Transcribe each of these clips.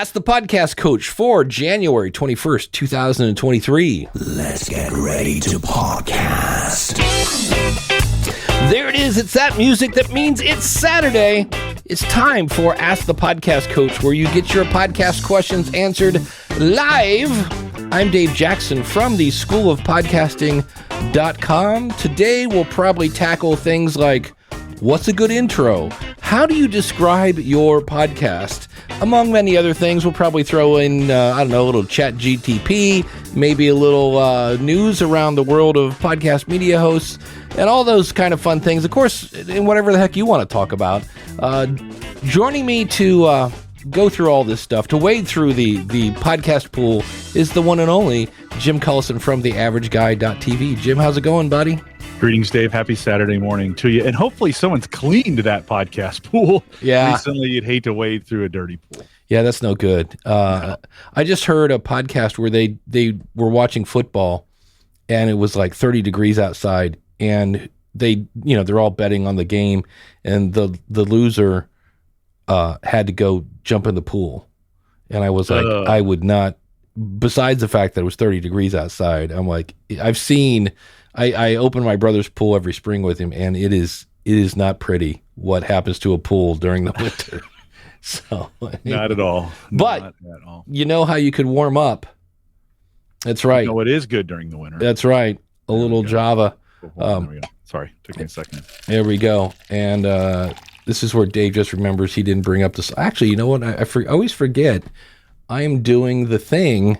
Ask the Podcast Coach for January 21st, 2023. Let's get ready to podcast. There it is. It's that music that means it's Saturday. It's time for Ask the Podcast Coach, where you get your podcast questions answered live. I'm Dave Jackson from the School of Podcasting.com. Today, we'll probably tackle things like, what's a good intro? How do you describe your podcast? Among many other things, we'll probably throw in, a little chat GTP, maybe a little news around the world of podcast media hosts, and all those kind of fun things. Of course, in whatever the heck you want to talk about. Joining me to go through all this stuff, to wade through the podcast pool, is the one and only Jim Cullison from theaverageguy.tv. Jim, how's it going, buddy? Greetings, Dave. Happy Saturday morning to you. And hopefully someone's cleaned that podcast pool. Yeah. Recently, you'd hate to wade through a dirty pool. Yeah, that's no good. I just heard a podcast where they were watching football, and it was like 30 degrees outside, and they're all betting on the game, and the loser had to go jump in the pool. And I was like, I would not, besides the fact that it was 30 degrees outside, I'm like, I open my brother's pool every spring with him, and it is not pretty what happens to a pool during the winter. So not at all. But not at all. You know how you could warm up. That's right. No, it is good during the winter. That's right. A little Java. There we go. Sorry, took me a second. There we go. And this is where Dave just remembers he didn't bring up this. Actually, you know what? I always forget. I am doing the thing.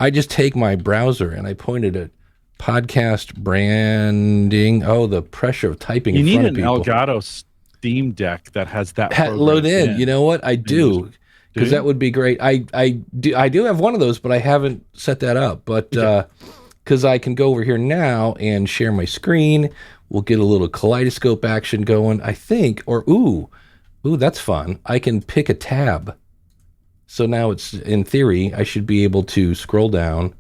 I just take my browser and I point it at podcast branding. Oh, the pressure of typing in front of people. You need an Elgato Steam Deck that has that load in. You know what? I do, because that would be great. I do have one of those, but I haven't set that up. But because I can go over here now and share my screen, we'll get a little kaleidoscope action going, I think. Or ooh, that's fun. I can pick a tab. So now it's, in theory, I should be able to scroll down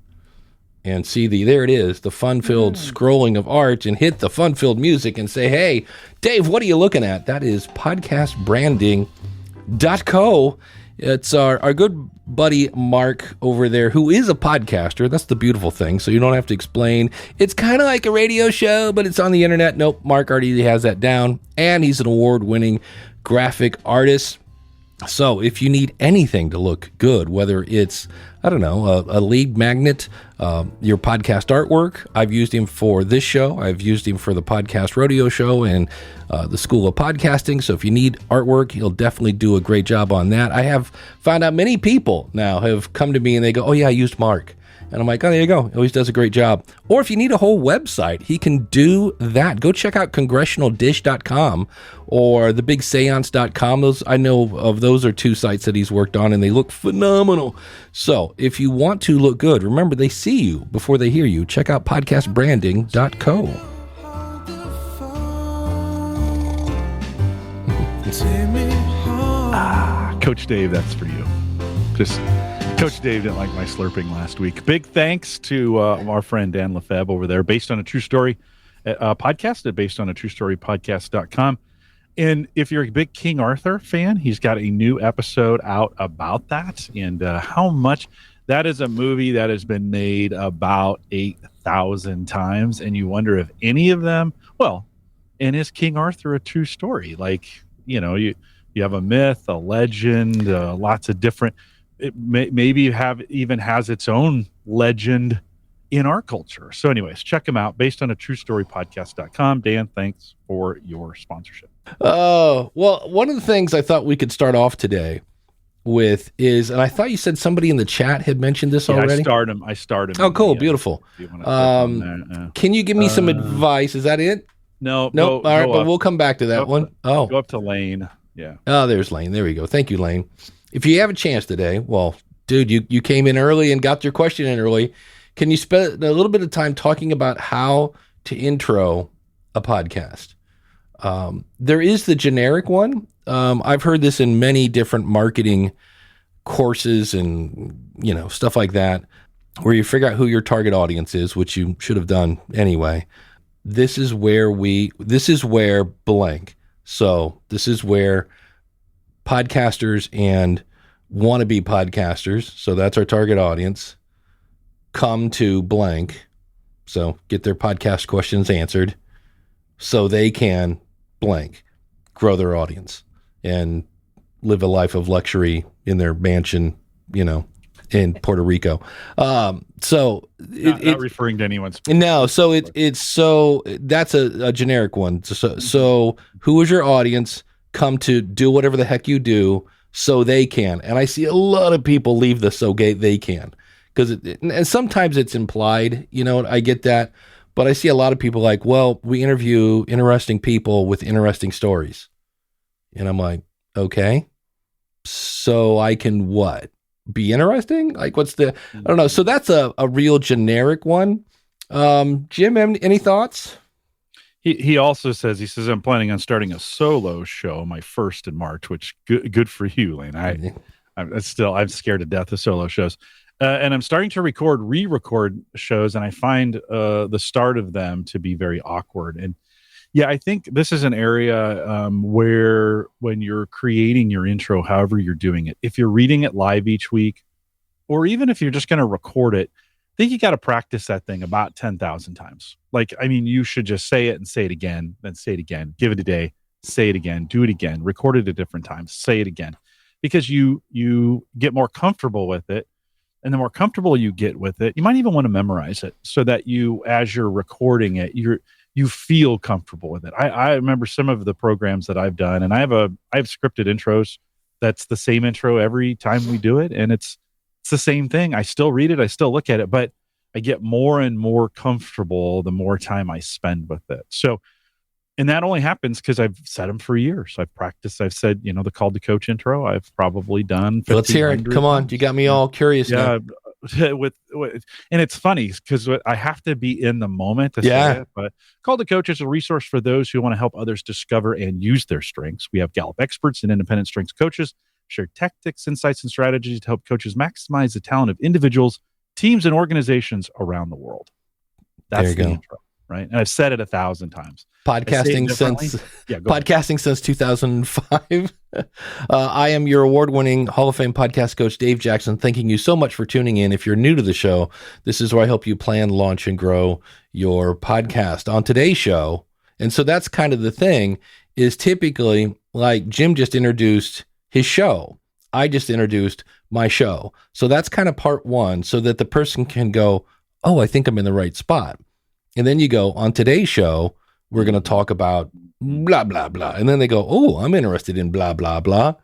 and see there it is, the fun-filled scrolling of art, and hit the fun-filled music and say, hey, Dave, what are you looking at? That is podcastbranding.co. It's our good buddy Mark over there, who is a podcaster. That's the beautiful thing, so you don't have to explain. It's kind of like a radio show, but it's on the internet. Nope, Mark already has that down, and he's an award-winning graphic artist. So if you need anything to look good, whether it's, a lead magnet, your podcast artwork, I've used him for this show. I've used him for the podcast rodeo show and the School of Podcasting. So if you need artwork, he'll definitely do a great job on that. I have found out many people now have come to me and they go, oh yeah, I used Mark. And I'm like, oh, there you go. He always does a great job. Or if you need a whole website, he can do that. Go check out congressionaldish.com or thebigseance.com. I know of those are two sites that he's worked on, and they look phenomenal. So if you want to look good, remember, they see you before they hear you. Check out podcastbranding.co. Coach Dave, that's for you. Coach Dave didn't like my slurping last week. Big thanks to our friend Dan Lefebvre over there, based on a true story podcast at based on a true story podcast.com. And if you're a big King Arthur fan, he's got a new episode out about that and how much that is a movie that has been made about 8,000 times. And you wonder if any of them, and is King Arthur a true story? Like, you have a myth, a legend, lots of different. It maybe even has its own legend in our culture. So anyways, check them out, based on a true story podcast.com. Dan, thanks for your sponsorship. Oh, well, one of the things I thought we could start off today with is, and I thought you said somebody in the chat had mentioned this already. I started. Oh, cool. Beautiful. Can you give me some advice? Is that it? No. All right, but we'll come back to that one. Oh, go up to Lane. Yeah. Oh, there's Lane. There we go. Thank you, Lane. If you have a chance today, well, dude, you came in early and got your question in early. Can you spend a little bit of time talking about how to intro a podcast? There is the generic one. I've heard this in many different marketing courses and, stuff like that, where you figure out who your target audience is, which you should have done anyway. This is where blank. So this is where podcasters and wannabe podcasters, so that's our target audience, come to blank, so get their podcast questions answered so they can blank, grow their audience and live a life of luxury in their mansion, in Puerto Rico. So not referring to anyone's. No, so that's a generic one. So who is your audience? Come to do whatever the heck you do so they can. And I see a lot of people leave the so they can, because and sometimes it's implied, I get that, but I see a lot of people like, well, we interview interesting people with interesting stories. And I'm like, okay, so I can what? Be interesting? Like, what's I don't know. So that's a real generic one. Jim, any thoughts? He also says, I'm planning on starting a solo show, my first in March, which good for you, Lane. I'm scared to death of solo shows. And I'm starting to re-record shows, and I find the start of them to be very awkward. And yeah, I think this is an area where when you're creating your intro, however you're doing it, if you're reading it live each week, or even if you're just going to record it, I think you got to practice that thing about 10,000 times. You should just say it and say it again, then say it again, give it a day, say it again, do it again, record it at different times, say it again, because you get more comfortable with it. And the more comfortable you get with it, you might even want to memorize it so that as you're recording it, you feel comfortable with it. I remember some of the programs that I've done, and I have scripted intros. That's the same intro every time we do it. And it's the same thing. I still read it. I still look at it, but I get more and more comfortable the more time I spend with it. So, and that only happens because I've said them for years. I've practiced. I've said, the Call to Coach intro. I've probably done. Let's hear it. Come on. You got me all curious now. with and it's funny because I have to be in the moment to say it, but Call to Coach is a resource for those who want to help others discover and use their strengths. We have Gallup experts and independent strengths coaches share tactics, insights, and strategies to help coaches maximize the talent of individuals, teams, and organizations around the world. That's the intro, right? And I've said it 1,000 times. Podcasting since 2005. I am your award-winning Hall of Fame podcast coach, Dave Jackson, thanking you so much for tuning in. If you're new to the show, this is where I help you plan, launch, and grow your podcast. On today's show, and so that's kind of the thing, is typically like Jim just introduced his show. I just introduced my show. So that's kind of part one, so that the person can go, oh, I think I'm in the right spot. And then you go, on today's show, we're going to talk about blah, blah, blah. And then they go, oh, I'm interested in blah, blah, blah.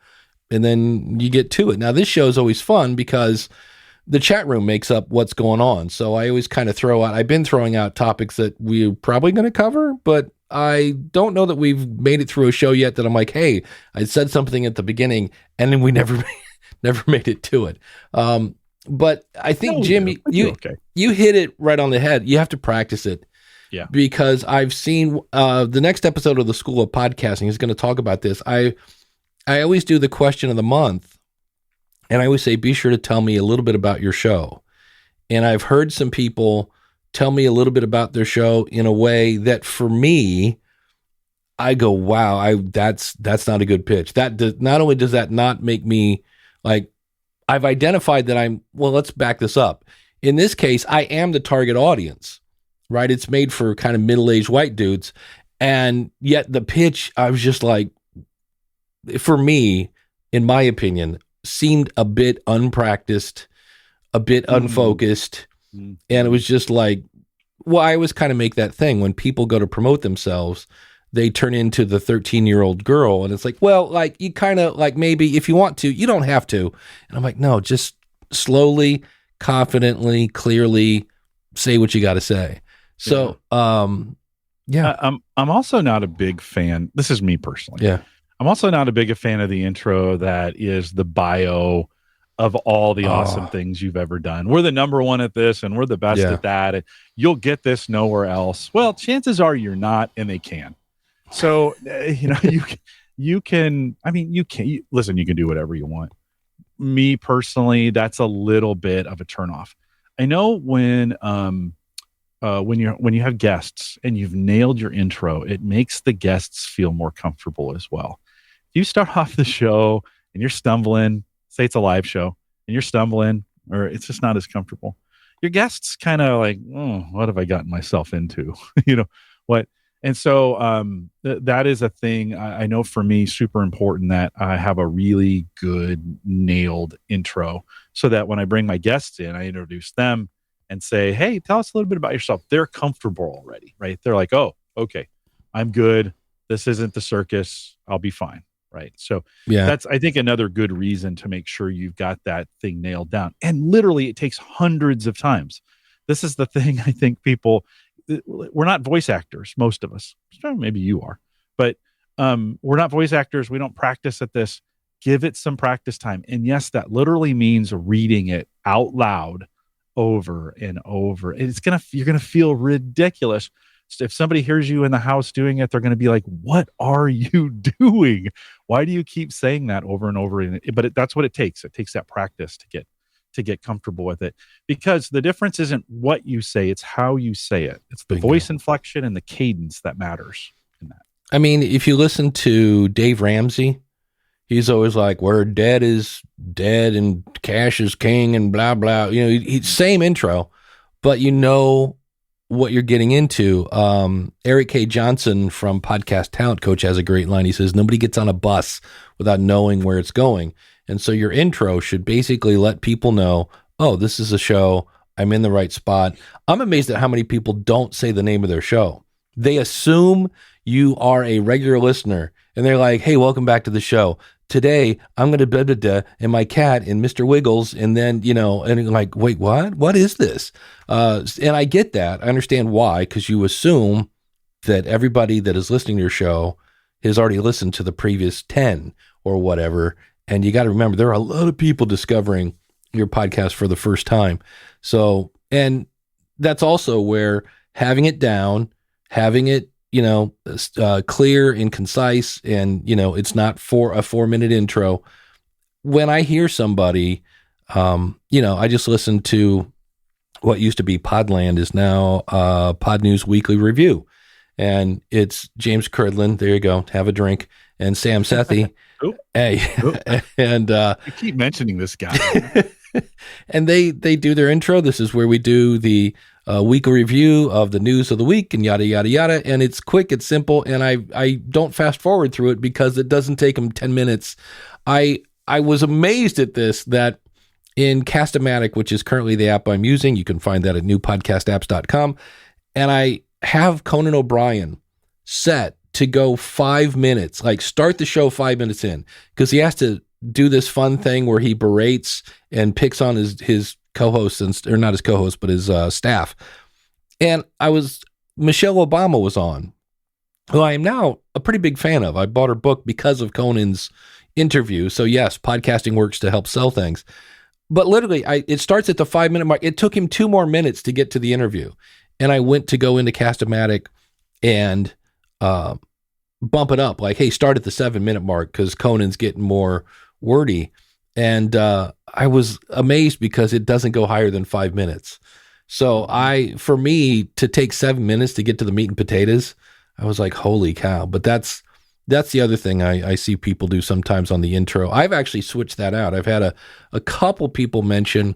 And then you get to it. Now, this show is always fun because the chat room makes up what's going on. So I always kind of I've been throwing out topics that we're probably going to cover, but I don't know that we've made it through a show yet that I'm like, hey, I said something at the beginning and then we never made it to it. But I think, Jim, you hit it right on the head. You have to practice it. Yeah. Because I've seen the next episode of the School of Podcasting is going to talk about this. I always do the question of the month, and I always say, be sure to tell me a little bit about your show. And I've heard some people tell me a little bit about their show in a way that for me, I go, wow, that's not a good pitch. Not only does that not make me like, I've identified that let's back this up. In this case, I am the target audience, right? It's made for kind of middle-aged white dudes. And yet the pitch, I was just like, for me, in my opinion, seemed a bit unpracticed, a bit unfocused. And it was just like, well, I always kind of make that thing when people go to promote themselves, they turn into the 13-year-old girl. And it's like, well, like you kind of like, maybe if you want to, you don't have to. And I'm like, no, just slowly, confidently, clearly say what you got to say. So, I'm also not a big fan. This is me personally. Yeah. I'm also not a big fan of the intro that is the bio of all the awesome things you've ever done. We're the number one at this and we're the best at that. And you'll get this nowhere else. Well, chances are you're not, and they can. So, you can do whatever you want. Me personally, that's a little bit of a turnoff. I know when you have guests and you've nailed your intro, it makes the guests feel more comfortable as well. If you start off the show and you're stumbling, say it's a live show and you're stumbling or it's just not as comfortable. Your guests kind of like, oh, what have I gotten myself into? What? And so that is a thing I know for me, super important that I have a really good nailed intro so that when I bring my guests in, I introduce them and say, hey, tell us a little bit about yourself. They're comfortable already, right? They're like, oh, okay, I'm good. This isn't the circus. I'll be fine. Right. So that's, I think, another good reason to make sure you've got that thing nailed down. And literally it takes hundreds of times. This is the thing I think people, we're not voice actors, most of us. Maybe you are, but we're not voice actors. We don't practice at this. Give it some practice time. And yes, that literally means reading it out loud over and over. And you're going to feel ridiculous. So if somebody hears you in the house doing it, they're going to be like, what are you doing? Why do you keep saying that over and over? But that's what it takes. It takes that practice to get comfortable with it, because the difference isn't what you say, it's how you say it. It's the voice inflection and the cadence that matters in that. I mean, if you listen to Dave Ramsey, he's always like, where dead is dead and cash is king and blah, blah. Same intro, but what you're getting into. Eric K. Johnson from Podcast Talent Coach has a great line. He says, nobody gets on a bus without knowing where it's going. And so your intro should basically let people know, oh, this is a show. I'm in the right spot. I'm amazed at how many people don't say the name of their show. They assume you are a regular listener and they're like, hey, welcome back to the show. Today, I'm going to blah, blah, blah, and my cat and Mr. Wiggles. And then, and like, wait, what? What is this? And I get that. I understand why, because you assume that everybody that is listening to your show has already listened to the previous 10 or whatever. And you got to remember, there are a lot of people discovering your podcast for the first time. So, and that's also where having it down, having it, clear and concise, and, it's not for a 4-minute intro. When I hear somebody, I just listened to what used to be Podland is now Pod News Weekly Review. And it's James Cridlin. There you go. Have a drink. And Sam Sethi. Hey, and you keep mentioning this guy. And they do their intro. This is where we do the weekly review of the news of the week and yada, yada, yada. And it's quick, it's simple. And I don't fast forward through it because it doesn't take them 10 minutes. I was amazed at this, that in Cast-O-Matic, which is currently the app I'm using, you can find that at newpodcastapps.com. And I have Conan O'Brien set to go 5 minutes, like start the show 5 minutes in, because he has to do this fun thing where he berates and picks on his co-hosts, or not his co-host, but his staff. And Michelle Obama was on, who I am now a pretty big fan of. I bought her book because of Conan's interview. So yes, podcasting works to help sell things. But literally, it starts at the 5 minute mark. It took him 2 more minutes to get to the interview. And I went to go into Cast-O-Matic and bump it up, like, hey, start at the 7 minute mark because Conan's getting more wordy. And I was amazed because it doesn't go higher than 5 minutes. So for me to take 7 minutes to get to the meat and potatoes, I was like, holy cow. But that's the other thing I see people do sometimes on the intro. I've actually switched that out. I've had a couple people mention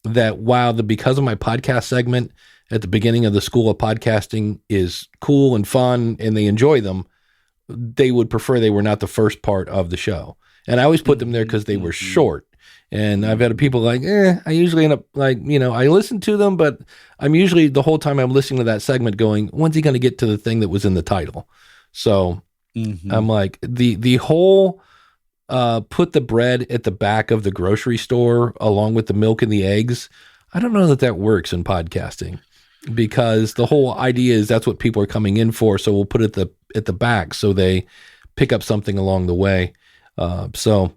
that while because of my podcast segment at the beginning of the School of Podcasting is cool and fun and they enjoy them, they would prefer they were not the first part of the show. And I always put them there because they were short. And I've had people like, I usually end up like, I listen to them, but I'm usually the whole time I'm listening to that segment going, when's he going to get to the thing that was in the title? So I'm like, the whole put the bread at the back of the grocery store along with the milk and the eggs, I don't know that works in podcasting, because the whole idea is that's what people are coming in for. So we'll put it at the back so they pick up something along the way. It's a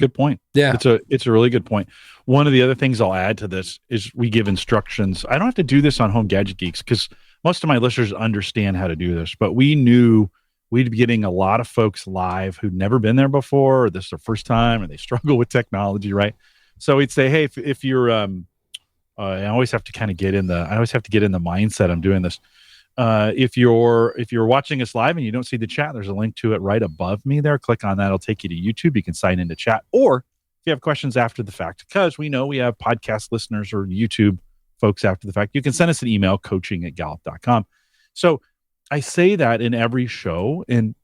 good point. Yeah, it's a really good point. One of the other things I'll add to this is we give instructions. I don't have to do this on Home Gadget Geeks because most of my listeners understand how to do this, but we knew we'd be getting a lot of folks live who'd never been there before, or this is their first time, and they struggle with technology, right? So we'd say, hey, if you're, I always have to get in the mindset I'm doing this. If you're watching us live and you don't see the chat, there's a link to it right above me there. Click on that. It'll take you to YouTube. You can sign into chat. Or if you have questions after the fact, because we know we have podcast listeners or YouTube folks after the fact, you can send us an email, coaching@gallup.com. So I say that in every show, and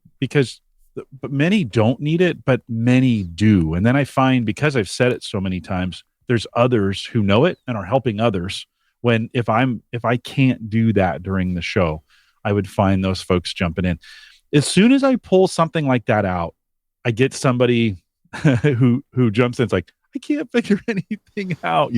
but many don't need it, but many do. And then I find, because I've said it so many times, there's others who know it and are helping others. When if I can't do that during the show, I would find those folks jumping in. As soon as I pull something like that out, I get somebody who jumps in. It's like, I can't figure anything out,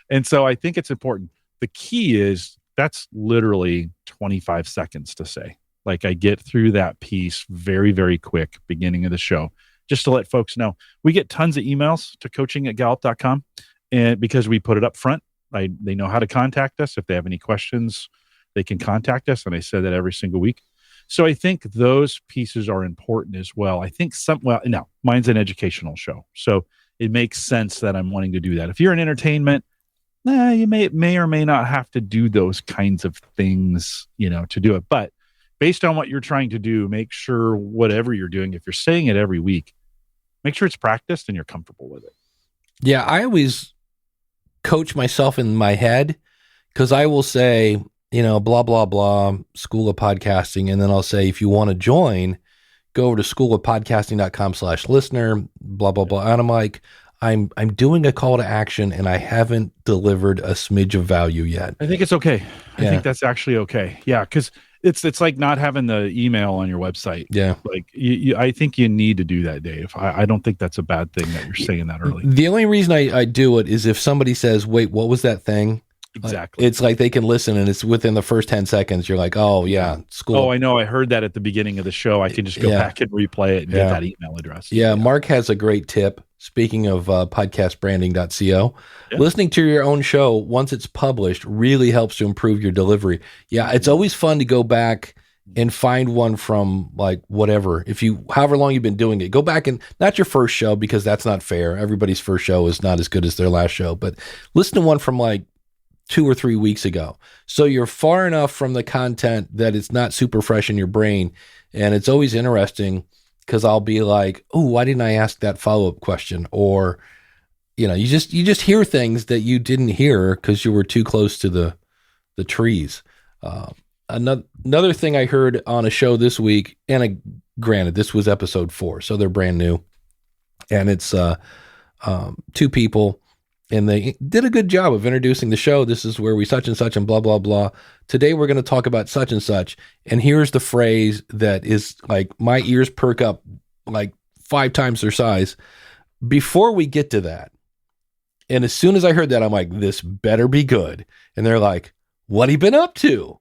And so I think it's important. The key is that's literally 25 seconds to say. Like, I get through that piece very, very quick, beginning of the show, just to let folks know. We get tons of emails to coaching@gallup.com, and because we put it up front. They know how to contact us. If they have any questions, they can contact us. And I say that every single week. So I think those pieces are important as well. I think now mine's an educational show, so it makes sense that I'm wanting to do that. If you're in entertainment, you may or may not have to do those kinds of things, to do it. But based on what you're trying to do, make sure whatever you're doing, if you're saying it every week, make sure it's practiced and you're comfortable with it. Yeah, I always coach myself in my head, because I will say, blah, blah, blah, School of Podcasting. And then I'll say, if you want to join, go over to schoolofpodcasting.com/listener, blah, blah, blah. And I'm like, I'm doing a call to action and I haven't delivered a smidge of value yet. I think it's okay. I think that's actually okay. Yeah. Cause it's like not having the email on your website. Yeah. Like I think you need to do that, Dave. I don't think that's a bad thing that you're saying that early. The only reason I do it is if somebody says, wait, what was that thing? Exactly. It's like they can listen and it's within the first 10 seconds. You're like, oh yeah, School. Oh, I know. I heard that at the beginning of the show. I can just go back and replay it and get that email address. Yeah. Mark has a great tip. Speaking of podcastbranding.co, listening to your own show once it's published really helps to improve your delivery. Yeah, it's always fun to go back and find one from like whatever. However long you've been doing it, go back and not your first show, because that's not fair. Everybody's first show is not as good as their last show, but listen to one from like 2 or 3 weeks ago. So you're far enough from the content that it's not super fresh in your brain. And it's always interesting, because I'll be like, oh, why didn't I ask that follow-up question? Or, you just hear things that you didn't hear because you were too close to the trees. Another thing I heard on a show this week, and granted, this was episode 4, so they're brand new. And it's 2 people, and they did a good job of introducing the show. This is where we such and such and blah, blah, blah. Today, we're going to talk about such and such. And here's the phrase that is like, my ears perk up like 5 times their size. Before we get to that, and as soon as I heard that, I'm like, this better be good. And they're like, what have you been up to?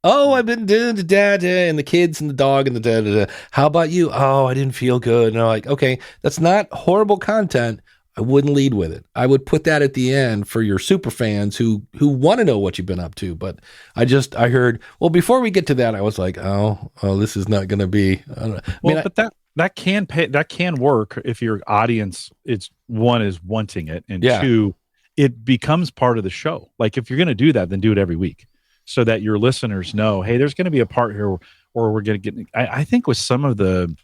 Oh, I've been doing the dad and the kids and the dog and the da. How about you? Oh, I didn't feel good. And I'm like, okay, that's not horrible content. I wouldn't lead with it. I would put that at the end for your super fans who want to know what you've been up to. But I heard, well, before we get to that, I was like, oh, this is not going to be. I don't know. But that can work if your audience is wanting it, and 2, it becomes part of the show. Like if you're going to do that, then do it every week, so that your listeners know, hey, there's going to be a part here, or we're going to get. I think with some of the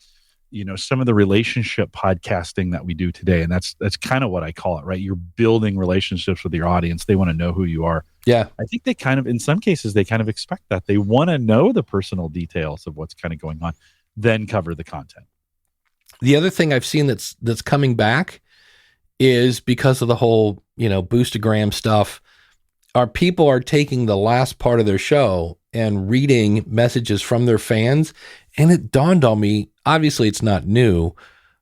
relationship podcasting that we do today. And that's kind of what I call it, right? You're building relationships with your audience. They want to know who you are. Yeah. I think they kind of, in some cases, they kind of expect that. They want to know the personal details of what's kind of going on, then cover the content. The other thing I've seen that's coming back is because of the whole, Boostagram stuff. Our people are taking the last part of their show and reading messages from their fans. And it dawned on me, obviously it's not new,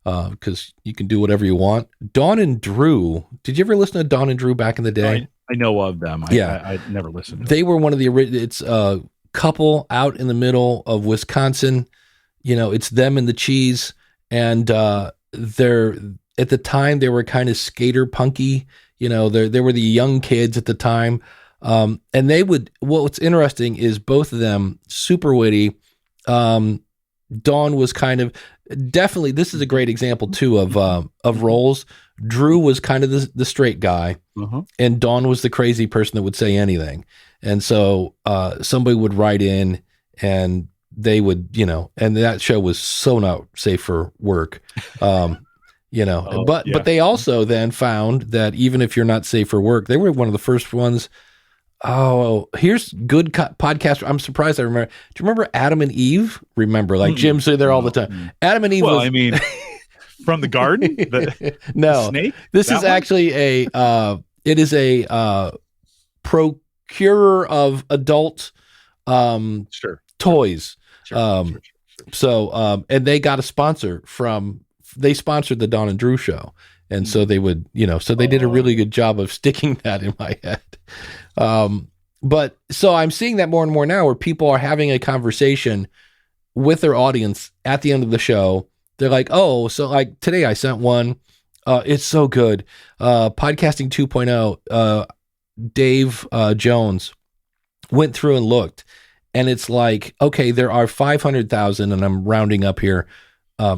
because you can do whatever you want. Dawn and Drew, did you ever listen to Dawn and Drew back in the day? I know of them. I never listened to them. They were one of the original. It's a couple out in the middle of Wisconsin. It's them and the cheese. And they're, at the time, they were kind of skater punky. They were the young kids at the time. And they would, what's interesting is both of them super witty. Dawn was kind of, definitely, this is a great example too of roles. Drew was kind of the straight guy, and Dawn was the crazy person that would say anything. And so somebody would write in and they would, and that show was so not safe for work. But they also then found that even if you're not safe for work, they were one of the first ones. Oh, here's good podcast. I'm surprised I remember. Do you remember Adam and Eve? Remember, like Jim's there all the time. Adam and Eve from the garden? The snake? This is actually it is a procurer of adult toys. Sure. So, and they got a sponsor they sponsored the Dawn and Drew show. And so they would, so they did a really good job of sticking that in my head. But so I'm seeing that more and more now where people are having a conversation with their audience at the end of the show. They're like, oh, so like today I sent one. It's so good. Podcasting 2.0, Dave Jones went through and looked, and it's like, okay, there are 500,000, and I'm rounding up here,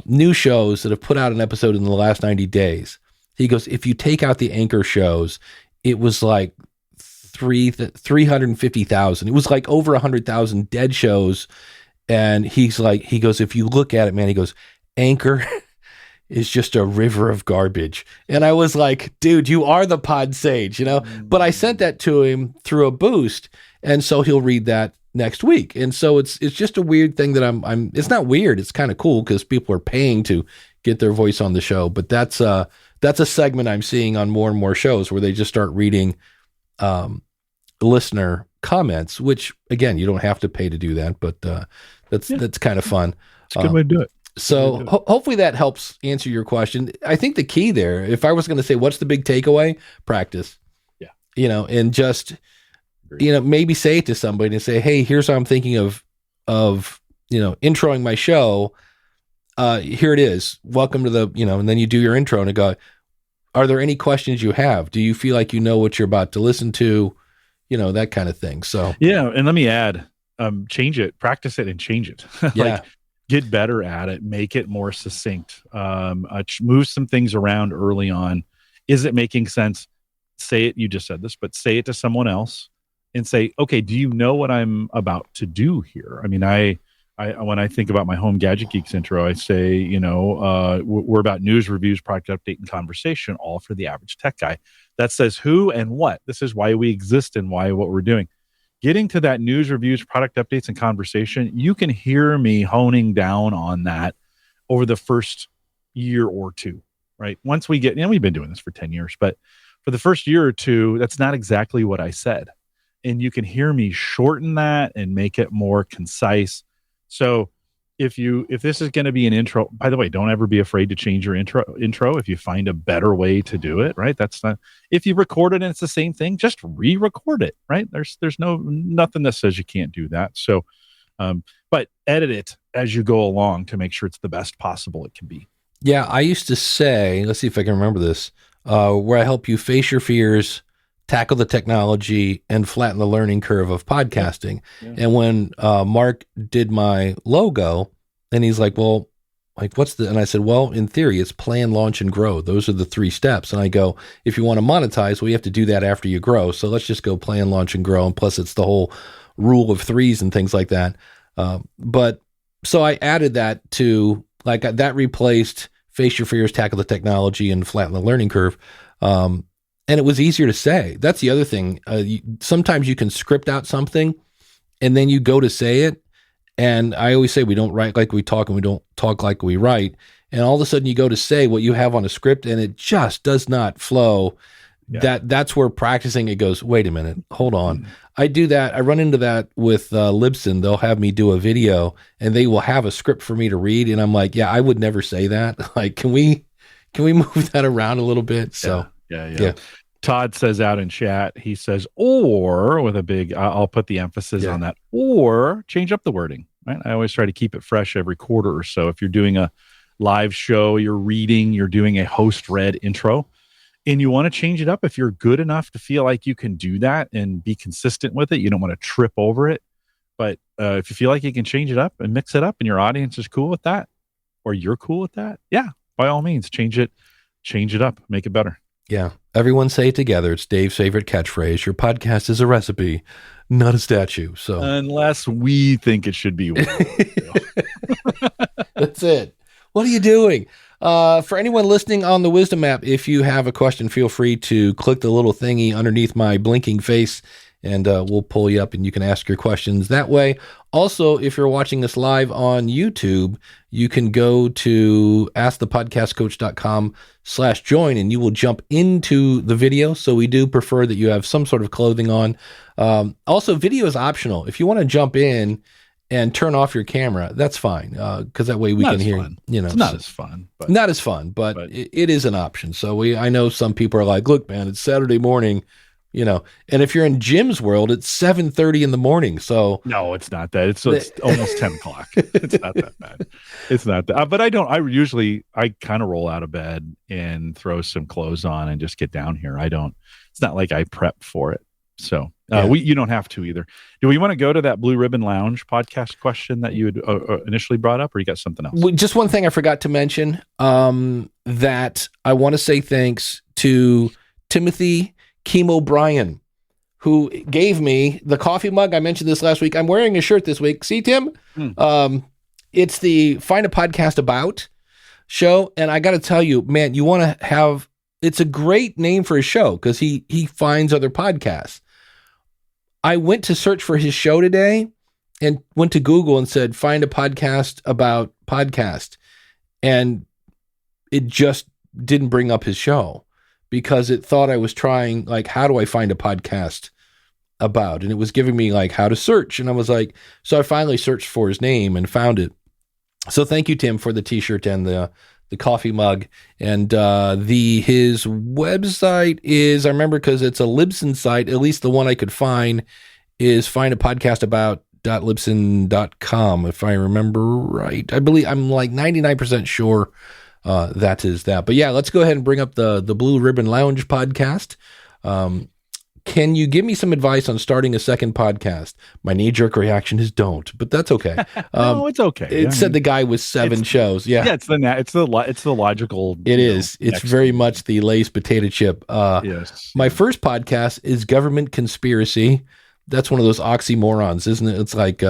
new shows that have put out an episode in the last 90 days. He goes, if you take out the anchor shows, it was like 350,000. It was like over 100,000 dead shows. And he goes, if you look at it, man, he goes, Anchor is just a river of garbage. And I was like, dude, you are the pod sage, but I sent that to him through a boost. And so he'll read that next week. And so it's just a weird thing that it's not weird. It's kind of cool because people are paying to get their voice on the show. But that's a segment I'm seeing on more and more shows where they just start reading listener comments, which again, you don't have to pay to do that, but that's kind of fun. It's a good way to do it. So hopefully that helps answer your question. I think the key there, if I was going to say, what's the big takeaway? Practice. Yeah. And just, maybe say it to somebody and say, hey, here's how I'm thinking of introing my show. Here it is. Welcome to the, and then you do your intro and go, are there any questions you have? Do you feel like you know what you're about to listen to? That kind of thing. So, yeah. And let me add, change it, practice it and change it. Yeah. Get better at it, make it more succinct, move some things around early on. Is it making sense? Say it. You just said this, but say it to someone else and say, okay, do you know what I'm about to do here? I mean, I when I think about my home Gadget Geeks intro, I say, we're about news, reviews, product update, and conversation, all for the average tech guy. That says who and what. This is why we exist and why what we're doing. Getting to that news, reviews, product updates, and conversation, you can hear me honing down on that over the first year or two, right? Once we get, we've been doing this for 10 years, but for the first year or two, that's not exactly what I said. And you can hear me shorten that and make it more concise. So if this is going to be an intro, by the way, don't ever be afraid to change your intro if you find a better way to do it, right? That's not, if you record it and it's the same thing, just re-record it, right? There's nothing that says you can't do that. So, but edit it as you go along to make sure it's the best possible it can be. Yeah. I used to say, let's see if I can remember this, where I help you face your fears, tackle the technology, and flatten the learning curve of podcasting. Yeah. And when Mark did my logo, and he's like, well, like, and I said, well, in theory, it's plan, launch, and grow. Those are the 3 steps. And I go, if you want to monetize, well, you have to do that after you grow. So let's just go plan, launch, and grow. And plus, it's the whole rule of 3s and things like that. But so I added that to, like, that replaced face your fears, tackle the technology, and flatten the learning curve. And it was easier to say. That's the other thing. Sometimes you can script out something and then you go to say it. And I always say we don't write like we talk and we don't talk like we write. And all of a sudden you go to say what you have on a script and it just does not flow. Yeah. That's where practicing it goes, wait a minute, hold on. I do that. I run into that with Libsyn. They'll have me do a video and they will have a script for me to read. And I'm like, yeah, I would never say that. Like, can we move that around a little bit? So. Yeah. Todd says out in chat, he says, or with a big, I'll put the emphasis on that, or change up the wording, right? I always try to keep it fresh every quarter or so. If you're doing a live show, you're doing a host read intro, and you want to change it up, if you're good enough to feel like you can do that and be consistent with it, you don't want to trip over it. But if you feel like you can change it up and mix it up and your audience is cool with that, or you're cool with that, yeah, by all means, change it up, make it better. Yeah. Everyone say it together. It's Dave's favorite catchphrase. Your podcast is a recipe, not a statue. So unless we think it should be one. That's it. What are you doing? For anyone listening on the Wisdom app, if you have a question, feel free to click the little thingy underneath my blinking face, and we'll pull you up and you can ask your questions that way. Also, if you're watching this live on YouTube, you can go to askthepodcastcoach.com/join and you will jump into the video. So we do prefer that you have some sort of clothing on. Also, video is optional. If you want to jump in and turn off your camera, that's fine. Because that way we can hear, it's not as fun. But, not as fun, but it is an option. So I know some people are like, look, man, it's Saturday morning. And if you're in Jim's world, it's 7:30 in the morning. So no, it's not that. It's almost 10 o'clock. It's not that bad. It's not that. But I kind of roll out of bed and throw some clothes on and just get down here. It's not like I prep for it. So you don't have to either. Do we want to go to that Blue Ribbon Lounge podcast question that you had initially brought up, or you got something else? Just one thing I forgot to mention, that I want to say thanks to Timothy Keem O'Brien, who gave me the coffee mug. I mentioned this last week. I'm wearing a shirt this week. See, Tim? It's the Find a Podcast About show. And I got to tell you, man, you want to have, it's a great name for his show because he finds other podcasts. I went to search for his show today and went to Google and said, find a podcast about podcast. And it just didn't bring up his show, because it thought I was trying, like, how do I find a podcast about? And it was giving me, like, how to search. And I was like, so I finally searched for his name and found it. So thank you, Tim, for the t-shirt and the coffee mug. And his website is, I remember because it's a Libsyn site, at least the one I could find, is findapodcastabout.libsyn.com, if I remember right. I believe, I'm like 99% sure that is that. But yeah, let's go ahead and bring up the Blue Ribbon Lounge podcast. Can you give me some advice on starting a second podcast? My knee-jerk reaction is don't, but that's okay. No, it's okay. It said the guy with 7 shows. Yeah, it's the logical. It is. It's very much the Lay's potato chip. Yes. My first podcast is Government Conspiracy. That's one of those oxymorons, isn't it? It's like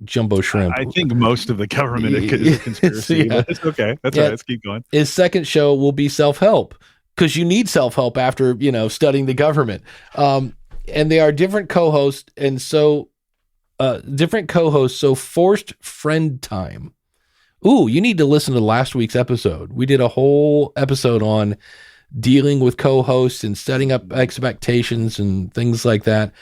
jumbo shrimp. I think most of the government is a conspiracy, but it's okay. That's all right. Let's keep going. His second show will be self-help, because you need self-help after, studying the government. And they are different co-hosts. And so forced friend time. Ooh, you need to listen to last week's episode. We did a whole episode on dealing with co-hosts and setting up expectations and things like that.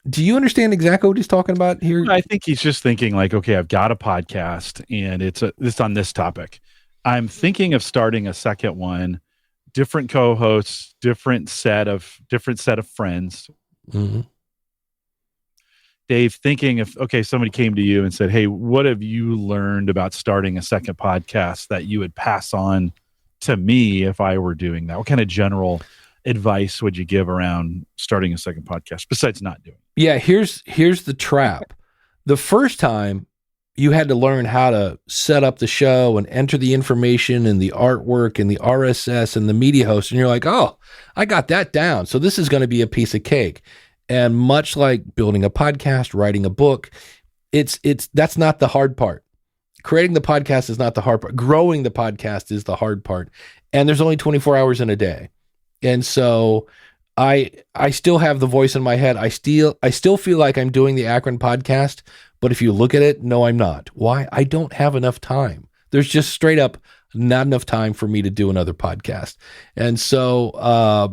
Do you understand exactly what he's talking about here? I think he's just thinking like, okay, I've got a podcast and it's on this topic. I'm thinking of starting a second one, different co-hosts, different set of friends. Mm-hmm. Dave, thinking if, okay, somebody came to you and said, hey, what have you learned about starting a second podcast that you would pass on to me if I were doing that? What kind of general advice would you give around starting a second podcast besides not doing it? Yeah, here's the trap. The first time you had to learn how to set up the show and enter the information and the artwork and the RSS and the media host, and you're like, oh, I got that down. So this is going to be a piece of cake. And much like building a podcast, writing a book, that's not the hard part. Creating the podcast is not the hard part. Growing the podcast is the hard part. And there's only 24 hours in a day. And so I still have the voice in my head. I still feel like I'm doing the Akron podcast, but if you look at it, no, I'm not. Why? I don't have enough time. There's just straight up not enough time for me to do another podcast. And so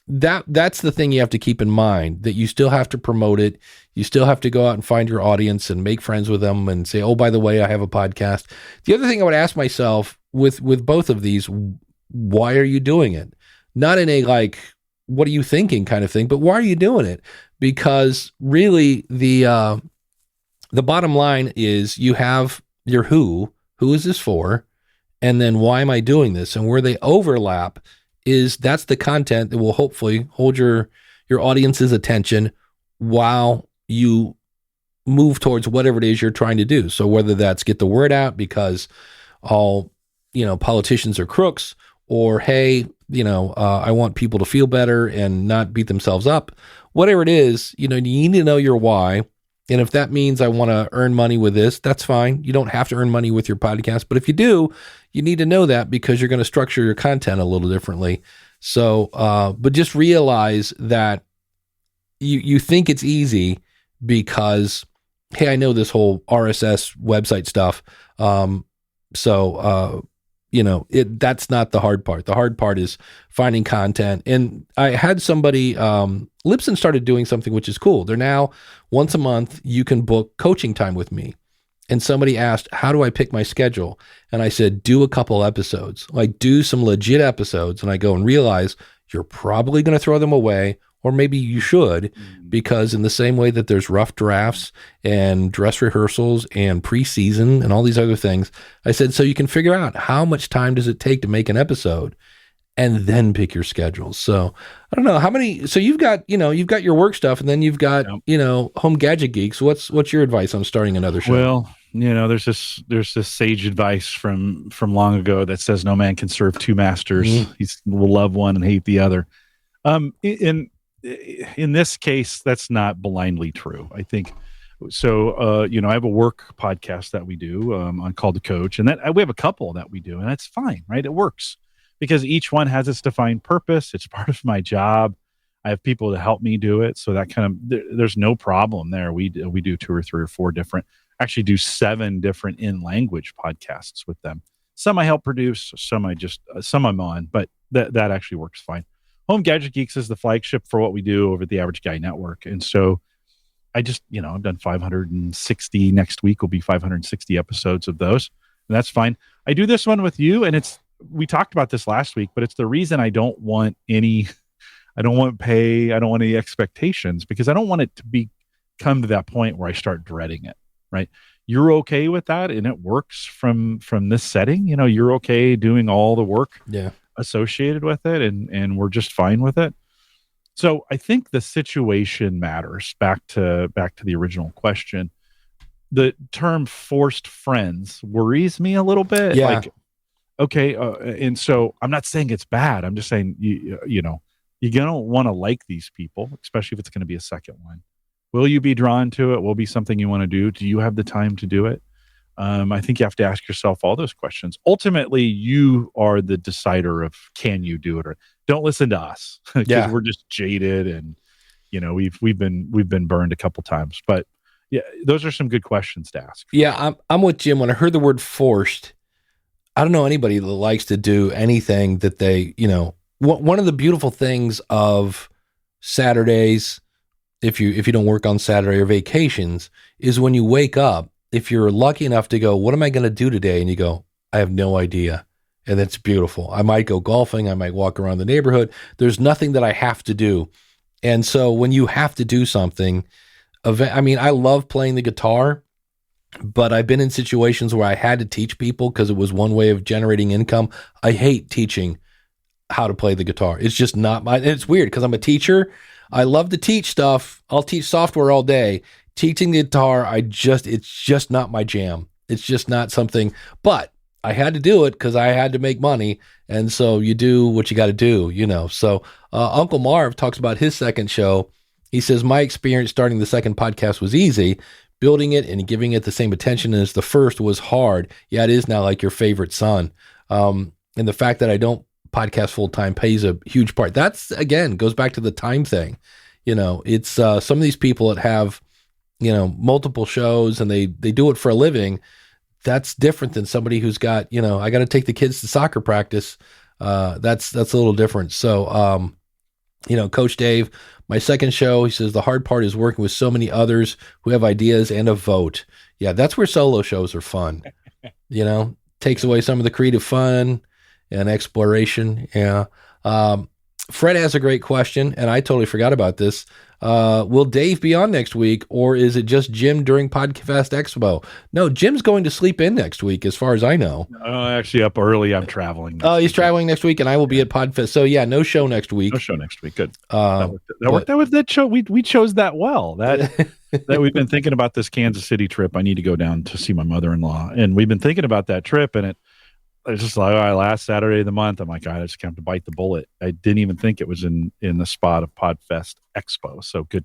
that's the thing you have to keep in mind, that you still have to promote it. You still have to go out and find your audience and make friends with them and say, oh, by the way, I have a podcast. The other thing I would ask myself with both of these, why are you doing it? Not in a like, what are you thinking kind of thing, but why are you doing it? Because really the bottom line is you have your who is this for? And then why am I doing this? And where they overlap that's the content that will hopefully hold your audience's attention while you move towards whatever it is you're trying to do. So whether that's get the word out because all, politicians are crooks, or, hey, I want people to feel better and not beat themselves up. Whatever it is, you need to know your why. And if that means I want to earn money with this, that's fine. You don't have to earn money with your podcast. But if you do, you need to know that because you're going to structure your content a little differently. So, but just realize that you think it's easy because, hey, I know this whole RSS website stuff. That's not the hard part. The hard part is finding content. And I had somebody, Libsyn started doing something which is cool. They're now once a month, you can book coaching time with me. And somebody asked, how do I pick my schedule? And I said, do a couple episodes, like do some legit episodes. And I go and realize you're probably going to throw them away, or maybe you should, because in the same way that there's rough drafts and dress rehearsals and preseason and all these other things, I said, so you can figure out how much time does it take to make an episode and then pick your schedules. So I don't know how many, so you've got your work stuff and then you've got, home gadget geeks. What's your advice on starting another show? Well, there's this sage advice from long ago that says no man can serve two masters. He will love one and hate the other. In this case, that's not blindly true. I think so. I have a work podcast that we do on Call to Coach, and that we have a couple that we do, and that's fine, right? It works because each one has its defined purpose. It's part of my job. I have people to help me do it, so that there's no problem there. We do 2 or 3 or 4 different. Actually, do 7 different in-language podcasts with them. Some I help produce, some I'm on, but that actually works fine. Home Gadget Geeks is the flagship for what we do over at the Average Guy Network. And so I just, I've done 560. Next week will be 560 episodes of those. And that's fine. I do this one with you. And we talked about this last week, but it's the reason I don't want pay. I don't want any expectations because I don't want it to come to that point where I start dreading it. Right. You're okay with that. And it works from this setting. You're okay doing all the work. Yeah. Associated with it, and we're just fine with it. So I think the situation matters. Back to the original question. The term "forced friends" worries me a little bit. Yeah. Like, okay, and so I'm not saying it's bad. I'm just saying you're gonna want to like these people, especially if it's going to be a second one. Will you be drawn to it? Will it be something you want to do? Do you have the time to do it? I think you have to ask yourself all those questions. Ultimately, you are the decider of can you do it or don't listen to us because we're just jaded and we've been burned a couple times. But yeah, those are some good questions to ask. Yeah, I'm with Jim. When I heard the word forced, I don't know anybody that likes to do anything that they one of the beautiful things of Saturdays, if you don't work on Saturday or vacations, is when you wake up. If you're lucky enough to go, what am I going to do today? And you go, I have no idea. And that's beautiful. I might go golfing. I might walk around the neighborhood. There's nothing that I have to do. And so when you have to do something, I love playing the guitar, but I've been in situations where I had to teach people because it was one way of generating income. I hate teaching how to play the guitar. It's just not it's weird because I'm a teacher. I love to teach stuff. I'll teach software all day. Teaching the guitar, it's just not my jam. It's just not something, but I had to do it because I had to make money. And so you do what you got to do, So Uncle Marv talks about his second show. He says, my experience starting the second podcast was easy. Building it and giving it the same attention as the first was hard. Yeah, it is now like your favorite son. And the fact that I don't podcast full time pays a huge part. That's, again, goes back to the time thing. It's some of these people that have, multiple shows and they do it for a living. That's different than somebody who's got, I got to take the kids to soccer practice. That's a little different. So, Coach Dave, my second show, he says, the hard part is working with so many others who have ideas and a vote. Yeah. That's where solo shows are fun, takes away some of the creative fun and exploration. Yeah. Fred has a great question, and I totally forgot about this. Will Dave be on next week, or is it just Jim during Podfest Expo? No, Jim's going to sleep in next week, as far as I know. Actually, up early. I'm traveling. He's traveling next week, and I will be at Podfest. So, yeah, no show next week. No show next week. Good. That worked out with that show. We chose that well. That we've been thinking about this Kansas City trip. I need to go down to see my mother-in-law, and we've been thinking about that trip, and it's just like, all right, last Saturday of the month, I'm like, all right, I just have to bite the bullet. I didn't even think it was in the spot of Podfest Expo. So good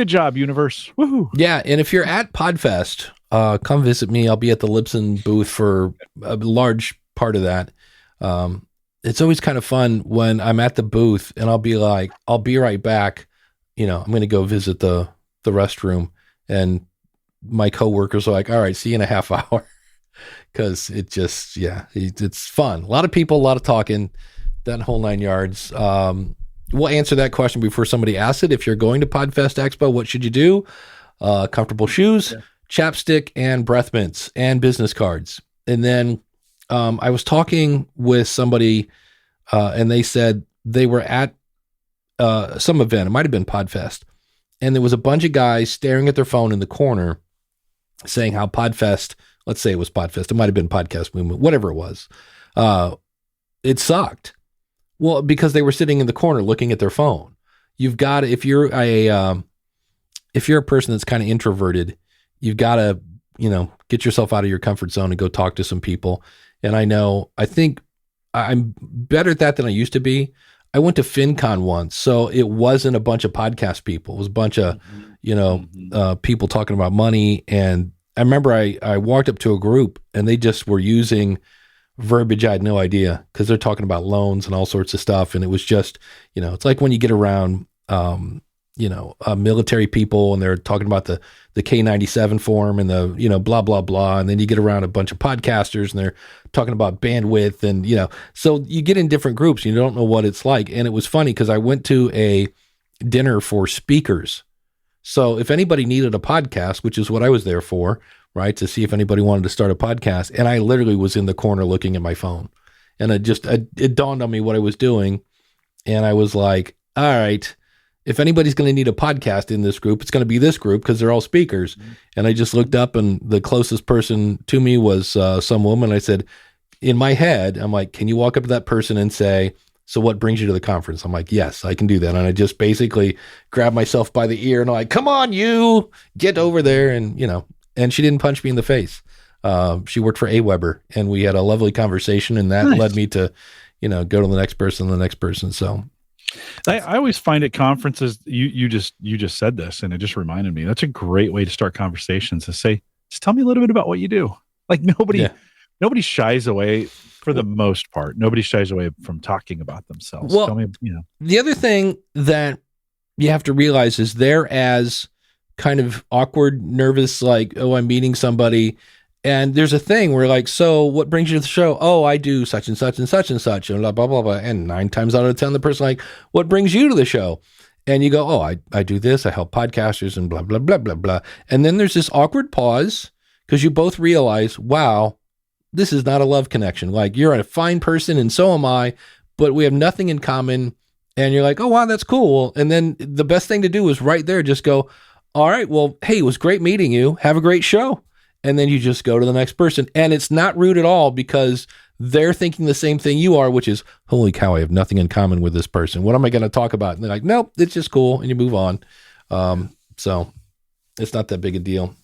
job, universe. Woohoo. Yeah, and if you're at Podfest, come visit me. I'll be at the Libsyn booth for a large part of that. It's always kind of fun when I'm at the booth and I'll be like, I'll be right back. I'm going to go visit the restroom, and my coworkers are like, all right, see you in a half hour. Cause it just, it's fun. A lot of people, a lot of talking, that whole 9 yards. We'll answer that question before somebody asks it. If you're going to Podfest Expo, what should you do? Comfortable shoes, chapstick, and breath mints, and business cards. And then I was talking with somebody, and they said they were at some event. It might have been Podfest. And there was a bunch of guys staring at their phone in the corner saying how Podfest, let's say it was Podfest, it might have been Podcast Movement, whatever it was, it sucked. Well, because they were sitting in the corner looking at their phone. You've got to, if you're a person that's kind of introverted, you've got to, get yourself out of your comfort zone and go talk to some people. And I think I'm better at that than I used to be. I went to FinCon once, so it wasn't a bunch of podcast people. It was a bunch of, people talking about money. And I remember I walked up to a group and they just were using verbiage I had no idea, because they're talking about loans and all sorts of stuff. And it was just, it's like when you get around, military people and they're talking about the K-97 form and the, blah, blah, blah. And then you get around a bunch of podcasters and they're talking about bandwidth and, so you get in different groups and you don't know what it's like. And it was funny because I went to a dinner for speakers. So if anybody needed a podcast, which is what I was there for, right, to see if anybody wanted to start a podcast. And I literally was in the corner looking at my phone, and it dawned on me what I was doing. And I was like, all right, if anybody's going to need a podcast in this group, it's going to be this group because they're all speakers. Mm-hmm. And I just looked up and the closest person to me was some woman. I said, in my head, I'm like, can you walk up to that person and say, so what brings you to the conference? I'm like, yes, I can do that. And I just basically grabbed myself by the ear and I'm like, come on, you get over there. And, and she didn't punch me in the face. She worked for AWeber, and we had a lovely conversation, and that led me to, go to the next person. So I always find at conferences, you just said this, and it just reminded me, that's a great way to start conversations, to say, just tell me a little bit about what you do. Like nobody shies away, for the most part. Nobody shies away from talking about themselves. Well, tell me, the other thing that you have to realize is they're as kind of awkward, nervous, like, oh, I'm meeting somebody. And there's a thing where like, so what brings you to the show? Oh, I do such and such and such and such, and blah, blah, blah, blah. And 9 times out of 10, the person like, what brings you to the show? And you go, oh, I do this. I help podcasters and blah, blah, blah, blah, blah. And then there's this awkward pause because you both realize, wow, this is not a love connection. Like, you're a fine person and so am I, but we have nothing in common. And you're like, oh, wow, that's cool. And then the best thing to do is right there, just go, all right, well, hey, it was great meeting you. Have a great show. And then you just go to the next person. And it's not rude at all because they're thinking the same thing you are, which is, holy cow, I have nothing in common with this person. What am I going to talk about? And they're like, nope, it's just cool. And you move on. So it's not that big a deal.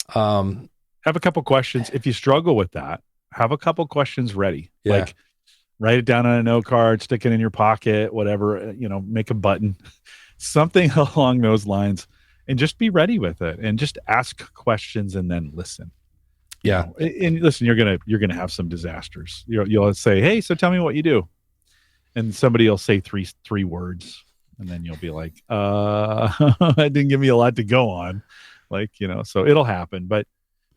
Have a couple questions. If you struggle with that, have a couple questions ready. Yeah. Like, write it down on a note card, stick it in your pocket, whatever, make a button, something along those lines. And just be ready with it, and just ask questions and then listen. Yeah. And listen, you're gonna have some disasters. You'll say, "Hey, so tell me what you do," and somebody will say three words, and then you'll be like, "That didn't give me a lot to go on," So it'll happen, but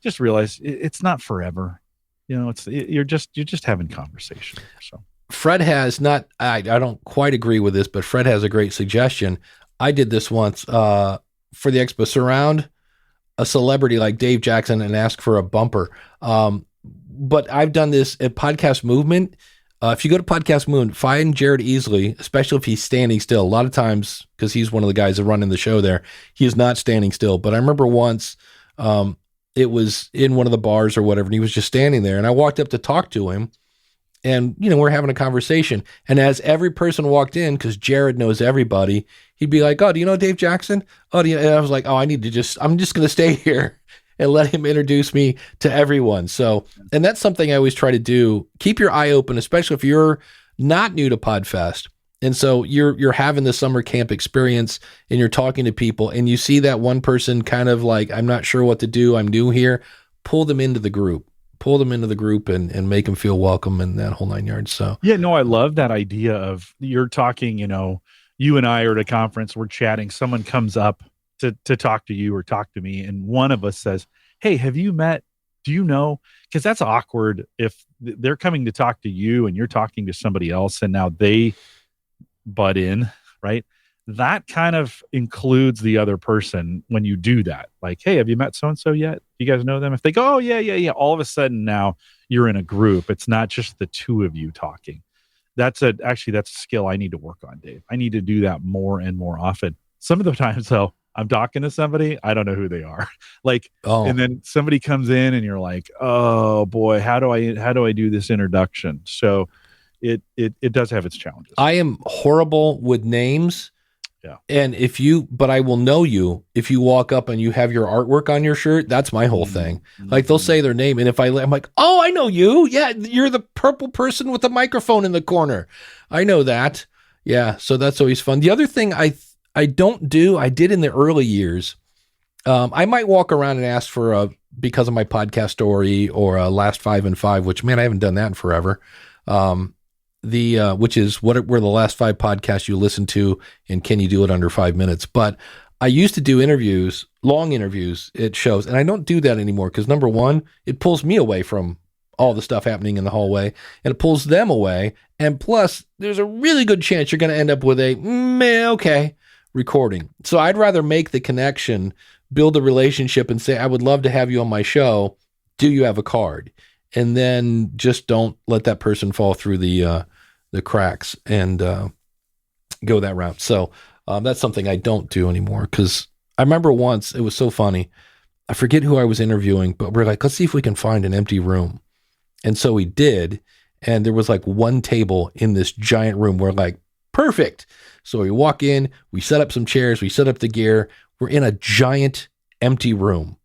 just realize it's not forever. You're just having conversation. So Fred has not. I don't quite agree with this, but Fred has a great suggestion. I did this once. For the expo, surround a celebrity like Dave Jackson and ask for a bumper. But I've done this at Podcast Movement. If you go to Podcast Movement, find Jared Easley, especially if he's standing still. A lot of times, because he's one of the guys that running the show there, he is not standing still. But I remember once it was in one of the bars or whatever, and he was just standing there. And I walked up to talk to him. And, we're having a conversation. And as every person walked in, because Jared knows everybody, he'd be like, oh, do you know Dave Jackson? Oh, and I was like, oh, I'm just going to stay here. and let him introduce me to everyone. So, and that's something I always try to do. Keep your eye open, especially if you're not new to Podfest. And so you're having the summer camp experience and you're talking to people and you see that one person kind of like, I'm not sure what to do. I'm new here. Pull them into the group. And make them feel welcome and that whole 9 yards. So yeah, no, I love that idea of you're talking, you and I are at a conference, we're chatting, someone comes up to talk to you or talk to me. And one of us says, hey, have you met, do you know? Because that's awkward if they're coming to talk to you and you're talking to somebody else and now they butt in, right? That kind of includes the other person when you do that. Like, hey, have you met so-and-so yet? You guys know them? If they go, oh, yeah. All of a sudden now you're in a group. It's not just the two of you talking. That's a skill I need to work on, Dave. I need to do that more and more often. Some of the times though, I'm talking to somebody, I don't know who they are. And then somebody comes in and you're like, oh boy, how do I do this introduction? So it does have its challenges. I am horrible with names. Yeah. And but I will know you if you walk up and you have your artwork on your shirt. That's my whole thing. Like they'll say their name. And if I'm like, oh, I know you. Yeah. You're the purple person with the microphone in the corner. I know that. Yeah. So that's always fun. The other thing I don't do, I did in the early years. I might walk around and ask for because of my podcast story or a last 5 and 5, which man, I haven't done that in forever. Which is what were the last 5 podcasts you listened to and can you do it under 5 minutes? But I used to do interviews, long interviews at shows, and I don't do that anymore because number one, it pulls me away from all the stuff happening in the hallway and it pulls them away. And plus there's a really good chance you're going to end up with a, recording. So I'd rather make the connection, build a relationship and say, I would love to have you on my show. Do you have a card? And then just don't let that person fall through the cracks and go that route. So that's something I don't do anymore because I remember once, it was so funny. I forget who I was interviewing, but we're like, let's see if we can find an empty room. And so we did. And there was like one table in this giant room. We're like, perfect. So we walk in, we set up some chairs, we set up the gear. We're in a giant empty room.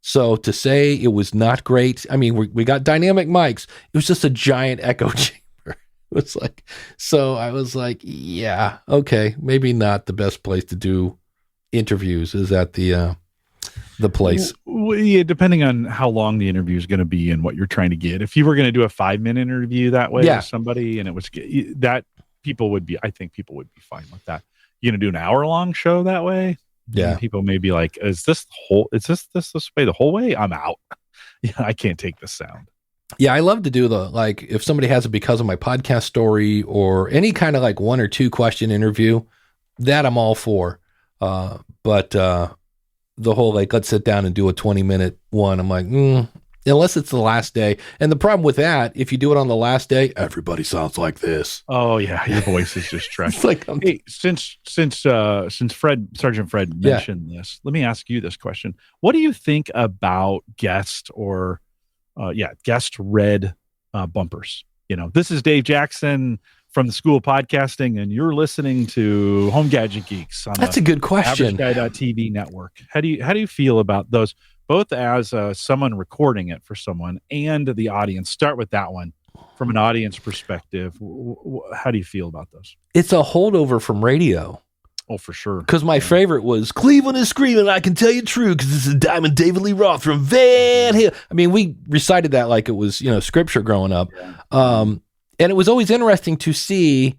So to say it was not great, I mean, we got dynamic mics. It was just a giant echo chamber. It was like, so I was like, yeah, okay, maybe not the best place to do interviews is at the place. Well, yeah, depending on how long the interview is going to be and what you're trying to get. If you were going to do a 5-minute interview that way with somebody and it was that I think people would be fine with that. You're going to do an hour-long show that way? Yeah. People may be like, is this way the whole way? I'm out. Yeah, I can't take this sound. Yeah, I love to do if somebody has it because of my podcast story or any kind of 1 or 2 question interview, that I'm all for. But the whole let's sit down and do a 20-minute one, I'm like, unless it's the last day. And the problem with that, if you do it on the last day, everybody sounds like this. Oh yeah, your voice is just trash. Hey, since Sergeant Fred mentioned this, let me ask you this question: what do you think about guest red bumpers? This is Dave Jackson from the School of Podcasting, and you're listening to Home Gadget Geeks on That's a good question. AverageGuy.tv network. How do you feel about those? Both as someone recording it for someone and the audience. Start with that one. From an audience perspective, how do you feel about those? It's a holdover from radio. Oh, for sure. Because my favorite was Cleveland is Screaming, I Can Tell You True, because this is Diamond David Lee Roth from Van Hill. I mean, we recited that like it was, scripture growing up. Yeah. And it was always interesting to see,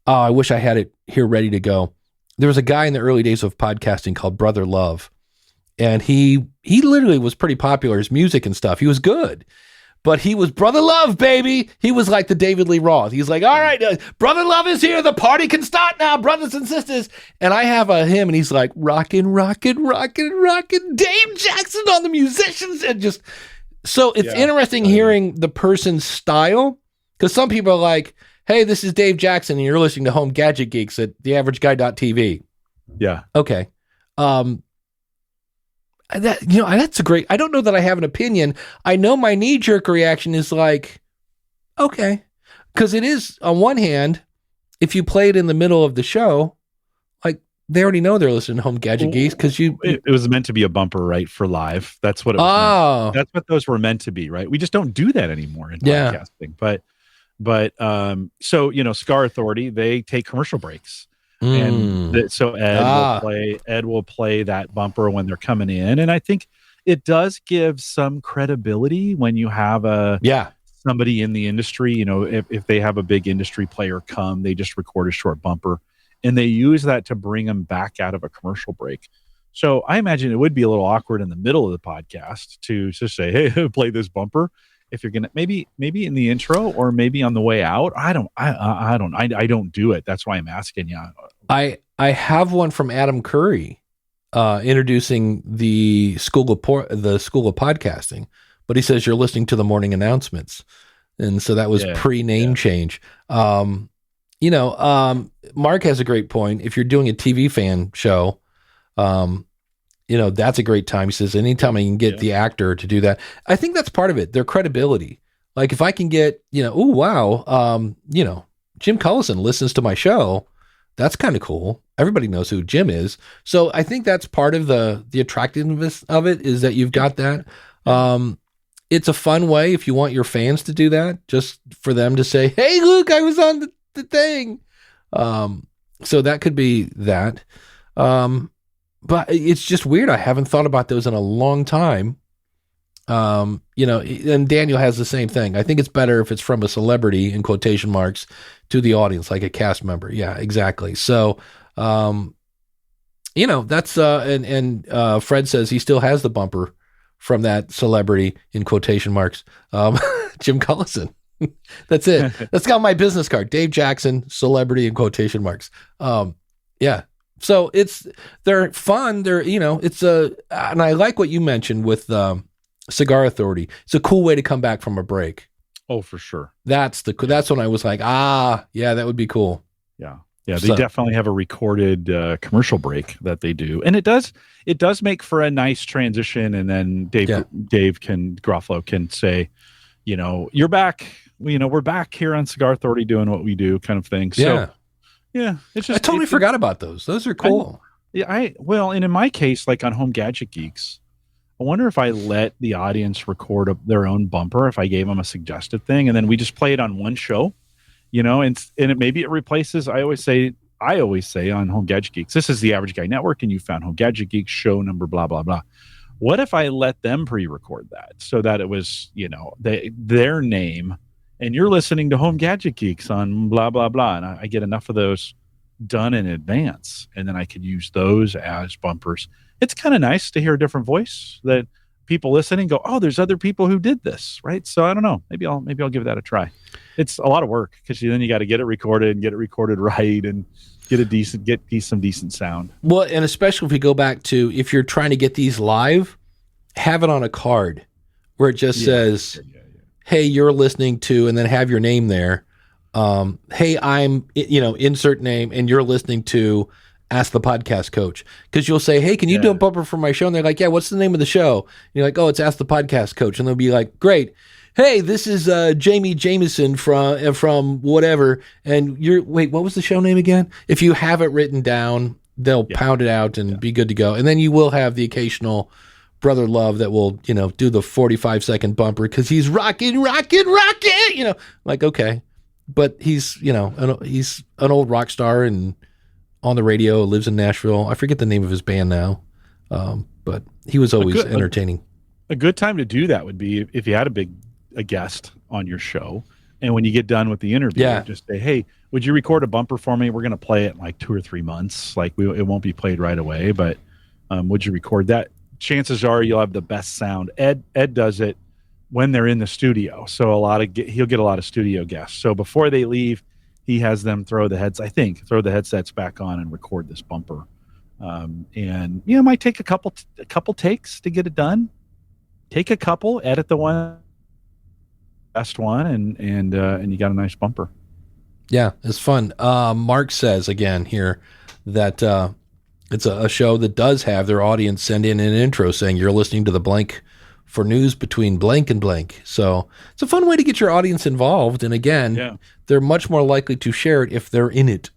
I wish I had it here ready to go. There was a guy in the early days of podcasting called Brother Love. And he literally was pretty popular, his music and stuff. He was good, but he was Brother Love, baby. He was like the David Lee Roth. He's like, all right, Brother Love is here. The party can start now, brothers and sisters. And I have him and he's like, rockin', Dave Jackson on the musicians. And just, so it's interesting hearing the person's style. Cause some people are like, hey, this is Dave Jackson and you're listening to Home Gadget Geeks at theaverageguy.tv. Yeah. Okay. That's a great, I don't know that I have an opinion. I know my knee-jerk reaction is like, okay. Because it is, on one hand, if you play it in the middle of the show, they already know they're listening to Home Gadget Geeks because it was meant to be a bumper, right, for live. That's what it was. Meant. That's what those were meant to be, right? We just don't do that anymore in podcasting. But so Cigar Authority, they take commercial breaks. And so Ed will play that bumper when they're coming in, and I think it does give some credibility when you have somebody in the industry. If they have a big industry player come, they just record a short bumper, and they use that to bring them back out of a commercial break. So I imagine it would be a little awkward in the middle of the podcast to just say, "Hey, play this bumper." If you're gonna maybe in the intro or maybe on the way out, I don't do it. That's why I'm asking you. I have one from Adam Curry, introducing the School of Podcasting, but he says you're listening to the morning announcements, and so that was pre-name change. Mark has a great point. If you're doing a TV fan show, that's a great time. He says, anytime I can get the actor to do that, I think that's part of it. Their credibility. Like if I can get, Jim Cullison listens to my show. That's kind of cool. Everybody knows who Jim is. So I think that's part of the attractiveness of it is that you've got that. It's a fun way if you want your fans to do that, just for them to say, hey, look, I was on the thing. So that could be that. But it's just weird. I haven't thought about those in a long time. And Daniel has the same thing. I think it's better if it's from a celebrity, in quotation marks, to the audience, like a cast member. Yeah, exactly. So, that's, Fred says he still has the bumper from that celebrity, in quotation marks, Jim Cullison. That's it. That's got my business card. Dave Jackson, celebrity, in quotation marks. Yeah. So they're fun. And I like what you mentioned with Cigar Authority. It's a cool way to come back from a break. Oh, for sure. That's when I was like, that would be cool. Yeah. Yeah. They definitely have a recorded commercial break that they do. And it does make for a nice transition. And then Garofalo can say, you're back, we're back here on Cigar Authority doing what we do kind of thing. So, yeah, it's just. I totally forgot about those. Those are cool. And in my case, like on Home Gadget Geeks, I wonder if I let the audience record their own bumper, if I gave them a suggested thing, and then we just play it on one show, and maybe it replaces. I always say on Home Gadget Geeks, this is the Average Guy Network, and you found Home Gadget Geeks show number blah blah blah. What if I let them pre-record that so that it was their name? And you're listening to Home Gadget Geeks on blah, blah, blah. And I get enough of those done in advance. And then I could use those as bumpers. It's kind of nice to hear a different voice that people listening go, oh, there's other people who did this, right? So I don't know. Maybe I'll give that a try. It's a lot of work because then you got to get it recorded right and get some decent sound. Well, and especially if we go back to, if you're trying to get these live, have it on a card where it just says, hey, you're listening to, and then have your name there. Hey, I'm, insert name, and you're listening to Ask the Podcast Coach. Because you'll say, hey, can you do a bumper for my show? And they're like, yeah, what's the name of the show? And you're like, oh, it's Ask the Podcast Coach. And they'll be like, great. Hey, this is Jamie Jameson from whatever. And what was the show name again? If you have it written down, they'll pound it out and be good to go. And then you will have the occasional Brother Love that will, do the 45-second bumper because he's rocking, like, okay. But he's, he's an old rock star and on the radio, lives in Nashville. I forget the name of his band now. But he was always entertaining. A good time to do that would be if you had a guest on your show. And when you get done with the interview, just say, hey, would you record a bumper for me? We're going to play it in like 2 or 3 months. Like it won't be played right away, but would you record that? Chances are you'll have the best sound. Ed does it when they're in the studio. So he'll get a lot of studio guests. So before they leave, he has them throw the headsets back on and record this bumper. And it might take a couple takes to get it done. Take a couple, edit the best one, and you got a nice bumper. Yeah, it's fun. Mark says again here that it's a show that does have their audience send in an intro saying you're listening to the blank for news between blank and blank. So it's a fun way to get your audience involved. And again, they're much more likely to share it if they're in it.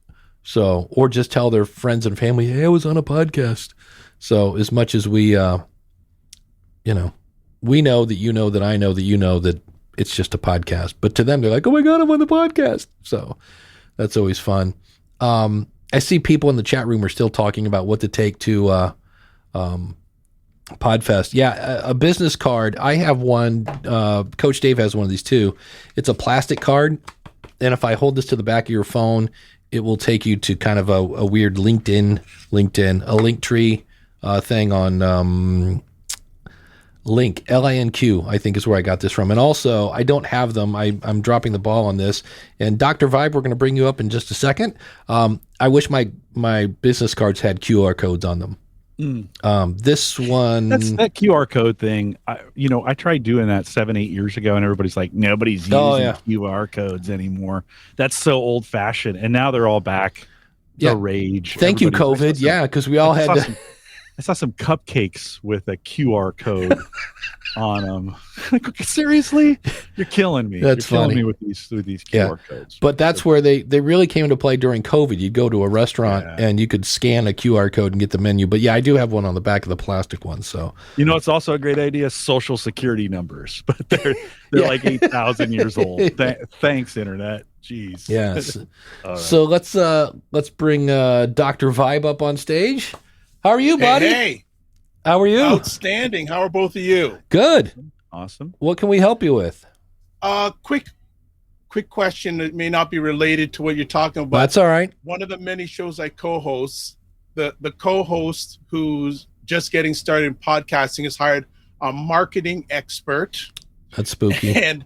So, or just tell their friends and family, hey, I was on a podcast. So as much as we, we know that you know that I know that you know that it's just a podcast. But to them, they're like, oh my God, I'm on the podcast. So that's always fun. I see people in the chat room are still talking about what to take to Podfest. Yeah, a business card. I have one. Coach Dave has one of these too. It's a plastic card. And if I hold this to the back of your phone, it will take you to kind of a weird LinkedIn, a Linktree thing on Link, LINQ, I think is where I got this from. And also, I don't have them. I'm dropping the ball on this. And Dr. Vibe, we're going to bring you up in just a second. I wish my business cards had QR codes on them. This one, that QR code thing. I tried doing that 7-8 years ago, and everybody's like, nobody's using QR codes anymore. That's so old fashioned, and now they're all back. The rage. Thank you, COVID. Because we all had to. I saw some cupcakes with a QR code on them. Like, seriously, you're killing me. That's you're funny. Killing me with these QR codes. But that's where they really came into play during COVID. You'd go to a restaurant and you could scan a QR code and get the menu. But I do have one on the back of the plastic one. So it's also a great idea. Social security numbers, but they're like 8,000 years old. Thanks, internet. Jeez. Yes. So let's bring Dr. Vibe up on stage. How are you, buddy? Hey. How are you? Outstanding. How are both of you? Good. Awesome. What can we help you with? Quick question that may not be related to what you're talking about. That's all right. One of the many shows I co-host, the co-host who's just getting started in podcasting has hired a marketing expert. That's spooky. And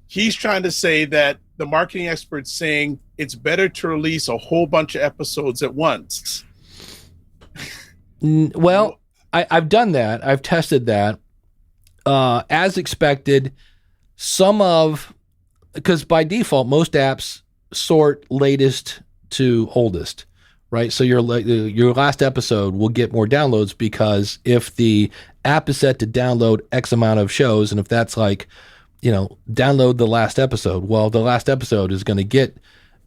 he's trying to say that the marketing expert's saying it's better to release a whole bunch of episodes at once. Well, I've done that. I've tested that. As expected, because by default, most apps sort latest to oldest, right? So your last episode will get more downloads because if the app is set to download X amount of shows, and if that's like, download the last episode, well, the last episode is going to get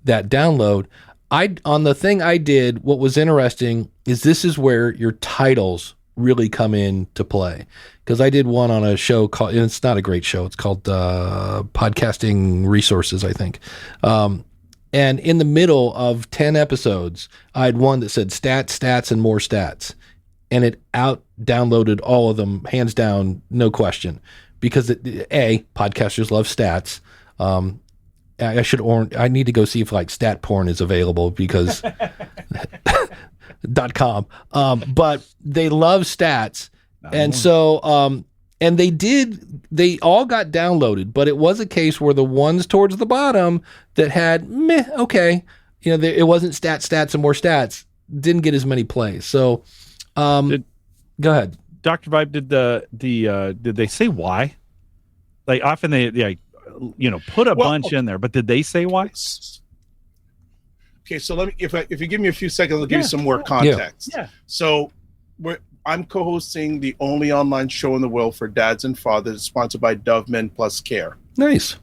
that download. On the thing I did, what was interesting is this is where your titles really come into play. Because I did one on a show called, and it's not a great show, it's called Podcasting Resources, I think. And in the middle of 10 episodes, I had one that said stats, and more stats. And it downloaded all of them, hands down, no question. Because podcasters love stats. I need to go see if stat porn is available because .com. But they love stats. And so, and they all got downloaded, but it was a case where the ones towards the bottom that had, it wasn't stats and more stats, didn't get as many plays. So, go ahead. Dr. Vibe, did they say why? Like often they put a bunch in there, but did they say why? Okay, so let me, if you give me a few seconds, I'll give you some more context. Yeah. So I'm co-hosting the only online show in the world for dads and fathers, sponsored by Dove Men Plus Care. Nice.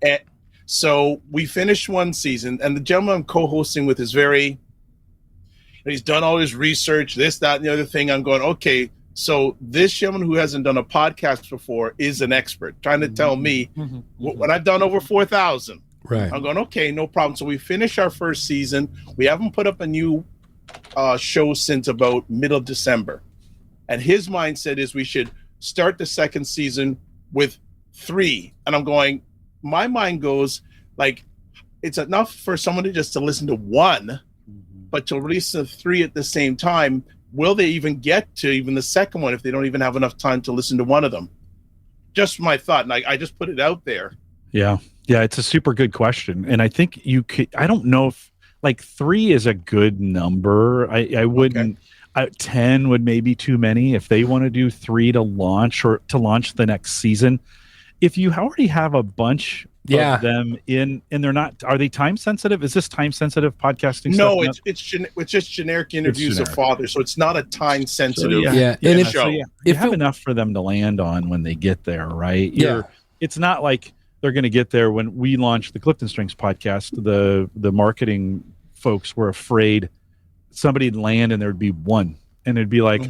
And so we finished one season, and the gentleman I'm co-hosting with is he's done all his research, this, that, and the other thing. I'm going, okay, so this gentleman who hasn't done a podcast before is an expert, trying to tell me when I've done over 4,000. Right. I'm going, okay, no problem. So we finished our first season. We haven't put up a new show since about middle of December. And his mindset is we should start the second season with 3. And I'm going, my mind goes it's enough for someone to listen to 1, but to release the 3 at the same time. Will they even get to even the second one if they don't even have enough time to listen to one of them? Just my thought. And I just put it out there. Yeah. Yeah. It's a super good question. And I think you could, I don't know if 3 is a good number. I wouldn't, 10 would maybe too many if they want to do 3 to launch the next season. If you already have a bunch of them in, and they're not, are they time sensitive? Is this time sensitive podcasting? No, it's just generic interviews of fathers. So it's not a time sensitive show. You have enough for them to land on when they get there, right? It's not like they're going to get there when we launch the Clifton Strings podcast, the marketing folks were afraid somebody'd land and there'd be one, and it'd be like,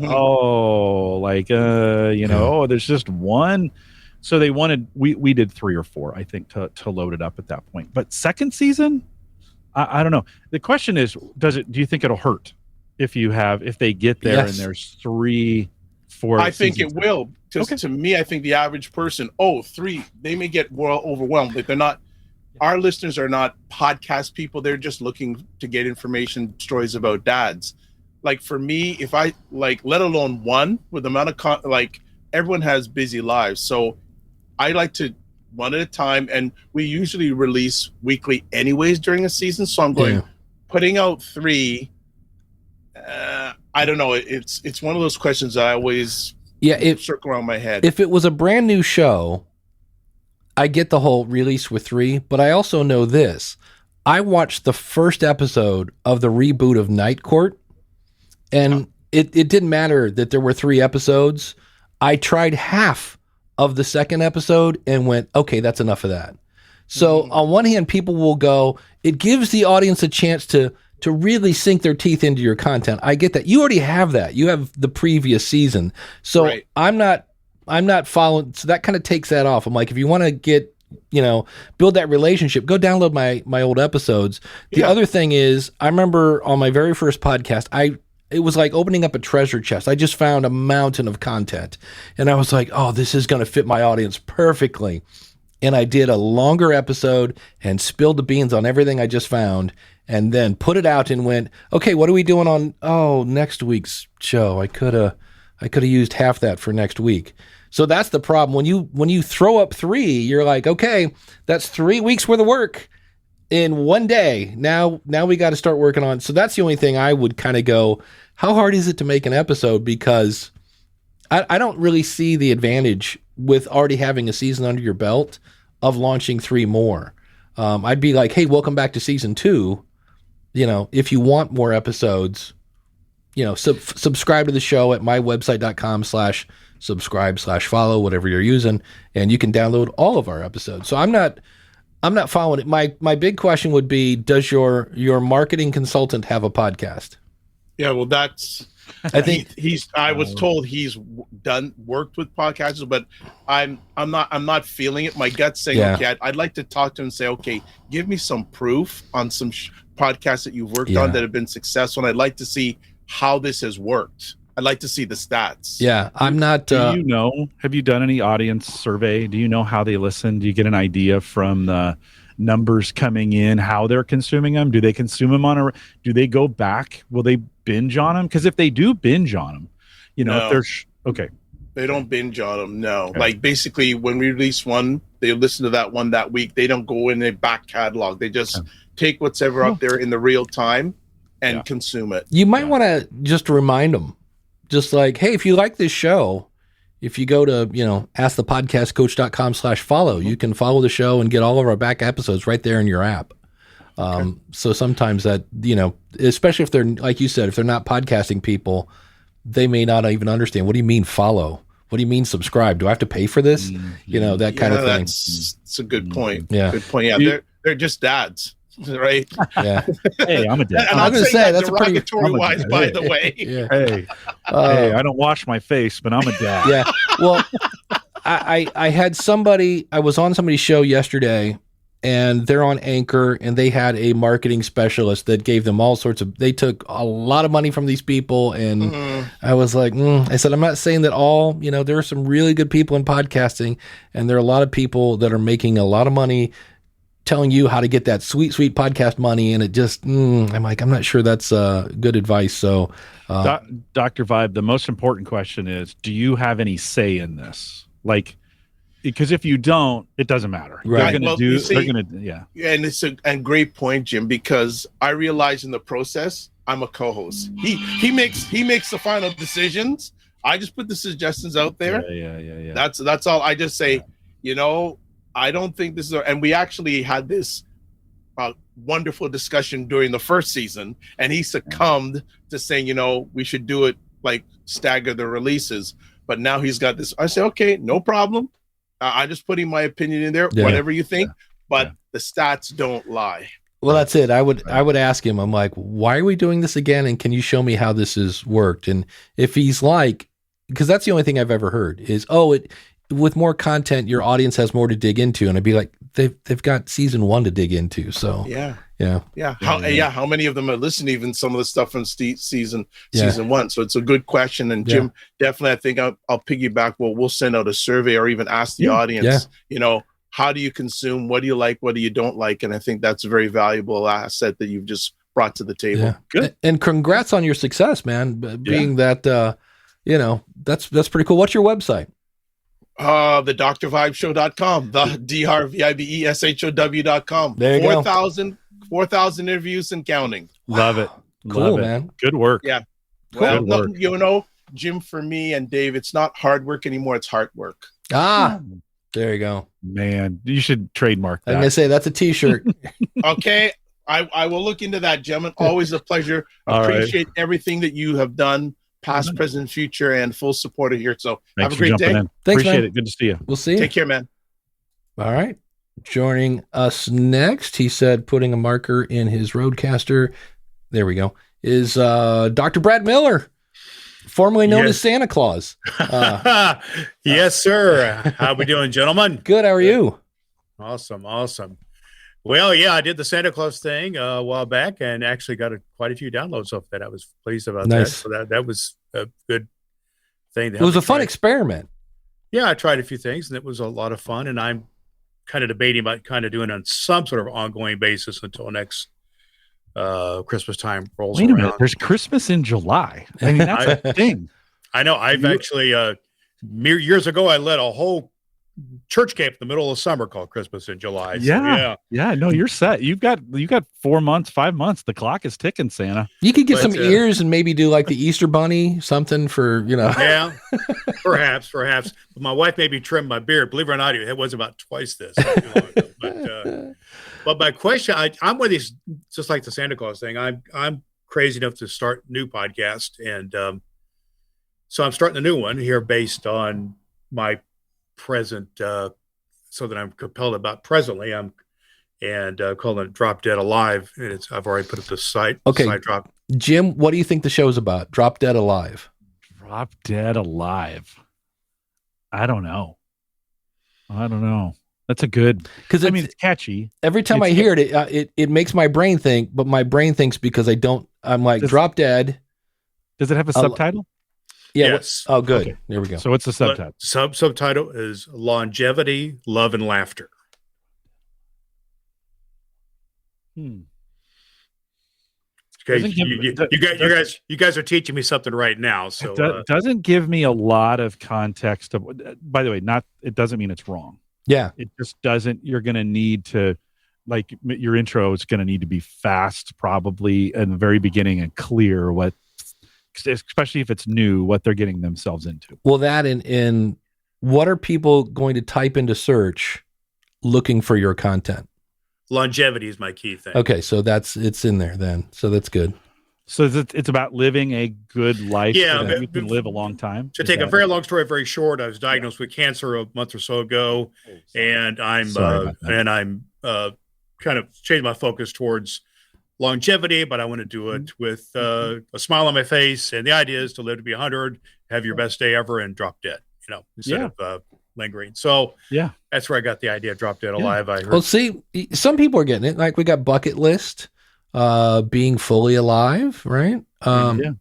there's just one. So they wanted, we did 3 or 4, I think, to load it up at that point. But second season, I don't know. The question is, do you think it'll hurt if they get there and there's 3, 4? I think it will. Because to me, I think the average person, 3, they may get more overwhelmed. Like they're not, our listeners are not podcast people. They're just looking to get information, stories about dads. Like for me, if I let alone one with the amount of everyone has busy lives. So I like to one at a time, and we usually release weekly anyways during a season. So I'm putting out 3. I don't know. It's one of those questions that I always circle around my head. If it was a brand new show, I get the whole release with 3, but I also know this. I watched the first episode of the reboot of Night Court, and it didn't matter that there were 3 episodes. I tried half of the second episode and went, okay, that's enough of that. So on one hand, people will go, it gives the audience a chance to really sink their teeth into your content. I get that. You already have that. You have the previous season. So I'm not following. So that kind of takes that off. I'm like, if you want to get, build that relationship, go download my old episodes. The other thing is, I remember on my very first podcast, it was like opening up a treasure chest. I just found a mountain of content, and I was like, oh, this is going to fit my audience perfectly. And I did a longer episode and spilled the beans on everything I just found, and then put it out and went, okay, what are we doing on next week's show? I could have used half that for next week. So that's the problem. When you throw up 3, you're like, okay, that's 3 weeks worth of work in one day. Now we got to start working on. So that's the only thing I would kind of go, how hard is it to make an episode? Because I don't really see the advantage with already having a season under your belt of launching 3 more. I'd be like, hey, welcome back to season 2. If you want more episodes, subscribe to the show at mywebsite.com/subscribe/follow, whatever you're using, and you can download all of our episodes. So I'm not following it. My big question would be, does your marketing consultant have a podcast? Yeah, well, that's. I think I was told he's worked with podcasters, but I'm not feeling it. My gut's saying, okay, I'd like to talk to him and say, okay, give me some proof on some podcasts that you've worked on that have been successful, and I'd like to see how this has worked. I'd like to see the stats. Yeah, I'm not. Do have you done any audience survey? Do you know how they listen? Do you get an idea from the numbers coming in, how they're consuming them? Do they consume them do they go back? Will they binge on them? Because if they do binge on them, if they're okay. They don't binge on them. No. Okay. Like basically when we release one, they listen to that one that week. They don't go in a back catalog. They just take whatever out there in the real time and consume it. You might want to just remind them, just like, hey, if you like this show, if you go to, askthepodcastcoach.com/follow, you can follow the show and get all of our back episodes right there in your app. So sometimes that, especially if they're, like you said, if they're not podcasting people, they may not even understand. What do you mean follow? What do you mean subscribe? Do I have to pay for this? That kind of thing. That's a good point. Yeah. Good point. Yeah. They're just dads. Right. Yeah. Hey, I'm a dad. And I'm going to say that's derogatory wise, by the way. Yeah. Hey, I don't wash my face, but I'm a dad. Yeah. Well, I had somebody. I was on somebody's show yesterday, and they're on Anchor, and they had a marketing specialist that gave them all sorts of. They took a lot of money from these people, and I was like, I said, I'm not saying that all. There are some really good people in podcasting, and there are a lot of people that are making a lot of money telling you how to get that sweet podcast money, and it just I'm like, I'm not sure that's good advice. So Dr. Vibe, the most important question is, do you have any say in this? Like, because if you don't, it doesn't matter. Right. And it's a great point, Jim, because I realize in the process I'm a co-host. He makes the final decisions. I just put the suggestions out there. Yeah. That's all. I just say, I don't think this is, and we actually had this wonderful discussion during the first season, and he succumbed to saying, we should do it like stagger the releases. But now he's got this. I say, okay, no problem. I just putting my opinion in there, whatever you think, but the stats don't lie. Well, that's it. I would ask him. I'm like, why are we doing this again? And can you show me how this has worked? And if he's like, because that's the only thing I've ever heard is, with more content, your audience has more to dig into. And I'd be like, they've got season 1 to dig into. So yeah. How many of them are listening? Even some of the stuff from season 1. So it's a good question. And Jim, definitely, I think I'll piggyback. Well, we'll send out a survey or even ask the audience. How do you consume? What do you like? What do you don't like? And I think that's a very valuable asset that you've just brought to the table. Yeah. Good. And congrats on your success, man. Being that, that's pretty cool. What's your website? The drvibeshow.com, the drvibeshow.com. There you 4,000 interviews and counting. Love it. Cool, Love it. man. Good work. Yeah. Cool. Well, Jim, for me and Dave, it's not hard work anymore. It's heart work. There you go. Man, you should trademark that. I'm going to say that's a t-shirt. Okay. I will look into that, gentlemen. Always a pleasure. Appreciate everything that you have done, past, present, future, and full supporter here. So Thanks have a great day. Thanks, appreciate man. it. Good to see you. We'll see you. Take care, man. All right. Joining us next, he said, putting a marker in his Roadcaster. There we go. Is Dr. Brad Miller, formerly known as Santa Claus. Yes, sir. How we doing, gentlemen? Good. How are you? Awesome. Well, yeah, I did the Santa Claus thing a while back and actually got quite a few downloads off that. I was pleased about that. So that was a good thing. It was a fun experiment. Yeah, I tried a few things and it was a lot of fun. And I'm kind of debating about kind of doing it on some sort of ongoing basis until next Christmas time rolls around. Wait a minute. There's Christmas in July. I mean, that's a thing. I know. I've actually, years ago, I led a whole church camp in the middle of summer called Christmas in July. Yeah. No, you're set. You've got 4 months, 5 months. The clock is ticking, Santa. You could get some ears and maybe do like the Easter bunny, something for, Yeah, perhaps. But my wife made me trim my beard. Believe it or not, it was about twice this. But my question, I'm one of these, just like the Santa Claus thing. I'm crazy enough to start a new podcast, and so I'm starting a new one here based on my present, so that I'm compelled about presently. I'm calling it Drop Dead Alive, and I've already put up the site. Okay, site drop. Jim, what do you think the show's about? Drop Dead Alive. Drop Dead Alive. I don't know. That's a good, because it's catchy. Every time I hear it, it makes my brain think, but my brain thinks because I'm like, Drop Dead. Does it have a subtitle? Yeah. Yes. Oh, good. Okay. There we go. So what's the subtitle? Subtitle is Longevity, Love, and Laughter. Okay, you guys are teaching me something right now. So it doesn't give me a lot of context. By the way, it doesn't mean it's wrong. Yeah, it just doesn't. You're going to need to, like, your intro is going to need to be fast, probably in the very beginning, and clear especially if it's new, what they're getting themselves into. Well, that in what are people going to type into search looking for your content? Longevity is my key thing. Okay, so it's in there then. So that's good. So it's about living a good life. Yeah, so that you can live a long time. To take a very long story very short, I was diagnosed with cancer a month or so ago, and I'm kind of changed my focus towards longevity, but I want to do it with a smile on my face. And the idea is to live to be 100, have your best day ever, and drop dead. Instead of lingering. So that's where I got the idea of Drop Dead Alive. I heard. Well, see, some people are getting it. Like we got Bucket List, being fully alive, right?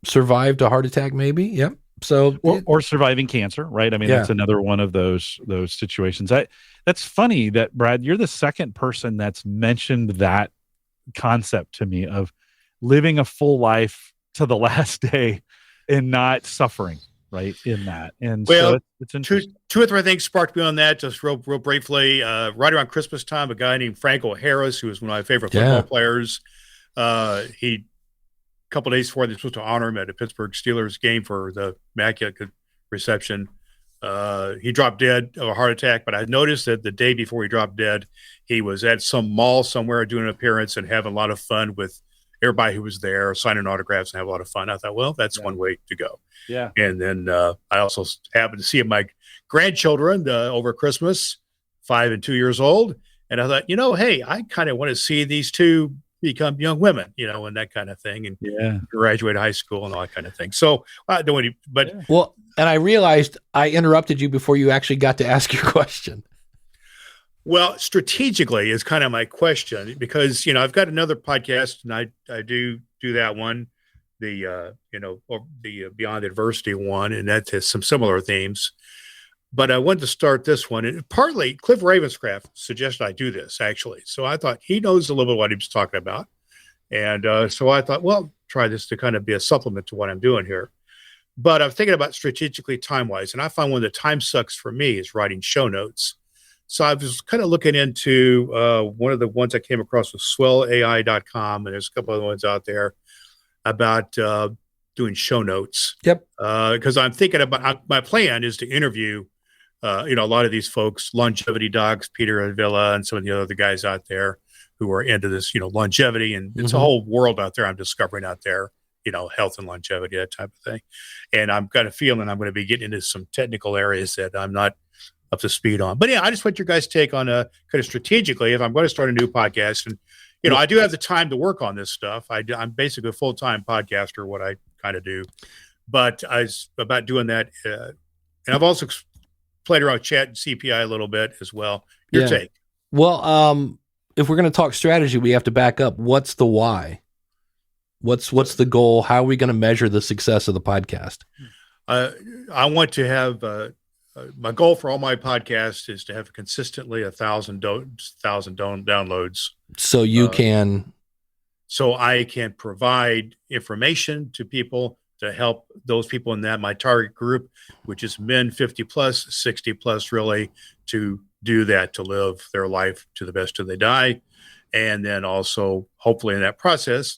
Survived a heart attack, maybe. Yep. So or surviving cancer, right? I mean, that's another one of those situations. That's funny that, Brad, you're the second person that's mentioned that concept to me of living a full life to the last day and not suffering. Right in that, and so it's interesting. Two or three things sparked me on that. Just real briefly. Right around Christmas time, a guy named Franco Harris, who was one of my favorite football players, he a couple of days before they were supposed to honor him at a Pittsburgh Steelers game for the Immaculate Reception, he dropped dead of a heart attack. But I noticed that the day before he dropped dead, he was at some mall somewhere doing an appearance and having a lot of fun with everybody who was there, signing autographs and have a lot of fun. I thought, well, that's one way to go. Yeah. And then I also happened to see my grandchildren over Christmas, 5 and 2 years old. And I thought, hey, I kind of want to see these two become young women, and that kind of thing, and Yeah. graduate high school and all that kind of thing. So I don't want to, but Well, and I realized I interrupted you before you actually got to ask your question. well, strategically is kind of my question, because I've got another podcast, and I do that one, the Beyond Adversity one, and that has some similar themes. But I wanted to start this one, and partly Cliff Ravenscraft suggested I do this, actually. So I thought he knows a little bit what he was talking about. And so I thought, well, try this to kind of be a supplement to what I'm doing here. But I'm thinking about strategically time-wise, and I find one of the time sucks for me is writing show notes. So I was kind of looking into one of the ones I came across was swellai.com, and there's a couple other ones out there about doing show notes. Yep. Because I'm thinking about, my plan is to interview a lot of these folks, longevity docs, Peter Avila, and some of the other guys out there who are into this, longevity. And it's a whole world out there I'm discovering out there, health and longevity, that type of thing. And I've got a feeling I'm going to be getting into some technical areas that I'm not up to speed on. But yeah, I just want your guys' take on kind of strategically, if I'm going to start a new podcast. And, I do have the time to work on this stuff. I'm basically a full-time podcaster, what I kind of do. But I was about doing that. And I've also played around with chat and CPI a little bit as well. Your take. Well, if we're going to talk strategy, we have to back up. What's the why? What's the goal? How are we going to measure the success of the podcast? I want to have my goal for all my podcasts is to have consistently 1,000 downloads. So you can. So I can provide information to people to help those people in my target group, which is men 50 plus, 60 plus, really, to do that, to live their life to the best till they die. And then also, hopefully in that process,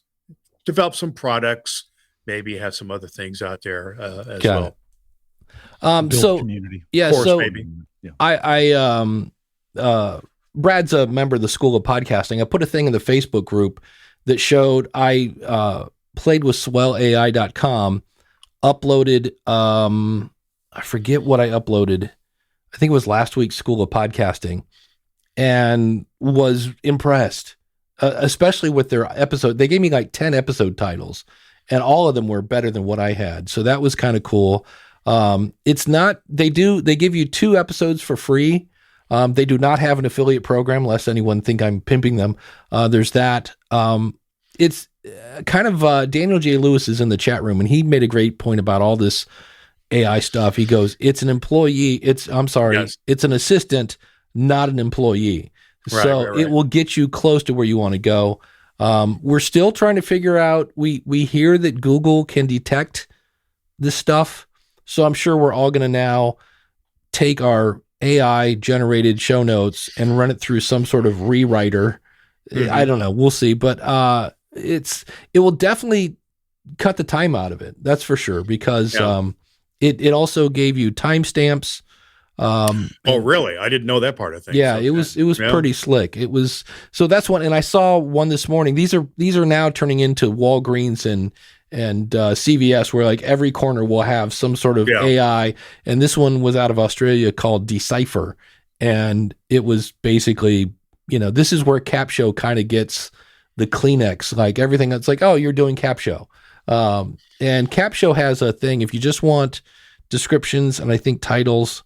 develop some products, maybe have some other things out there as Got well. So community. yeah, Course, so maybe. Brad's a member of the School of Podcasting. I put a thing in the Facebook group that showed I played with swellai.com, uploaded, I forget what I uploaded. I think it was last week's School of Podcasting, and was impressed, especially with their episode. They gave me like 10 episode titles, and all of them were better than what I had. So that was kind of cool. It's not, they give you 2 episodes for free. They do not have an affiliate program, lest anyone think I'm pimping them. There's that. It's kind of, Daniel J. Lewis is in the chat room, and he made a great point about all this AI stuff. He goes, it's an employee. It's an assistant, not an employee. Right. It will get you close to where you want to go. We're still trying to figure out, we hear that Google can detect this stuff. So I'm sure we're all going to now take our AI generated show notes and run it through some sort of rewriter. Mm-hmm. I don't know. We'll see. But it will definitely cut the time out of it. That's for sure. Because it also gave you timestamps. Oh, really? I didn't know that part of things. Yeah, it was pretty slick. It was, so that's one. And I saw one this morning. These are now turning into Walgreens and CVS, where like every corner will have some sort of AI. And this one was out of Australia called Decipher. And it was basically, this is where Capshow kind of gets the Kleenex, like everything that's like, oh, you're doing Capshow. And Capshow has a thing, if you just want descriptions and I think titles,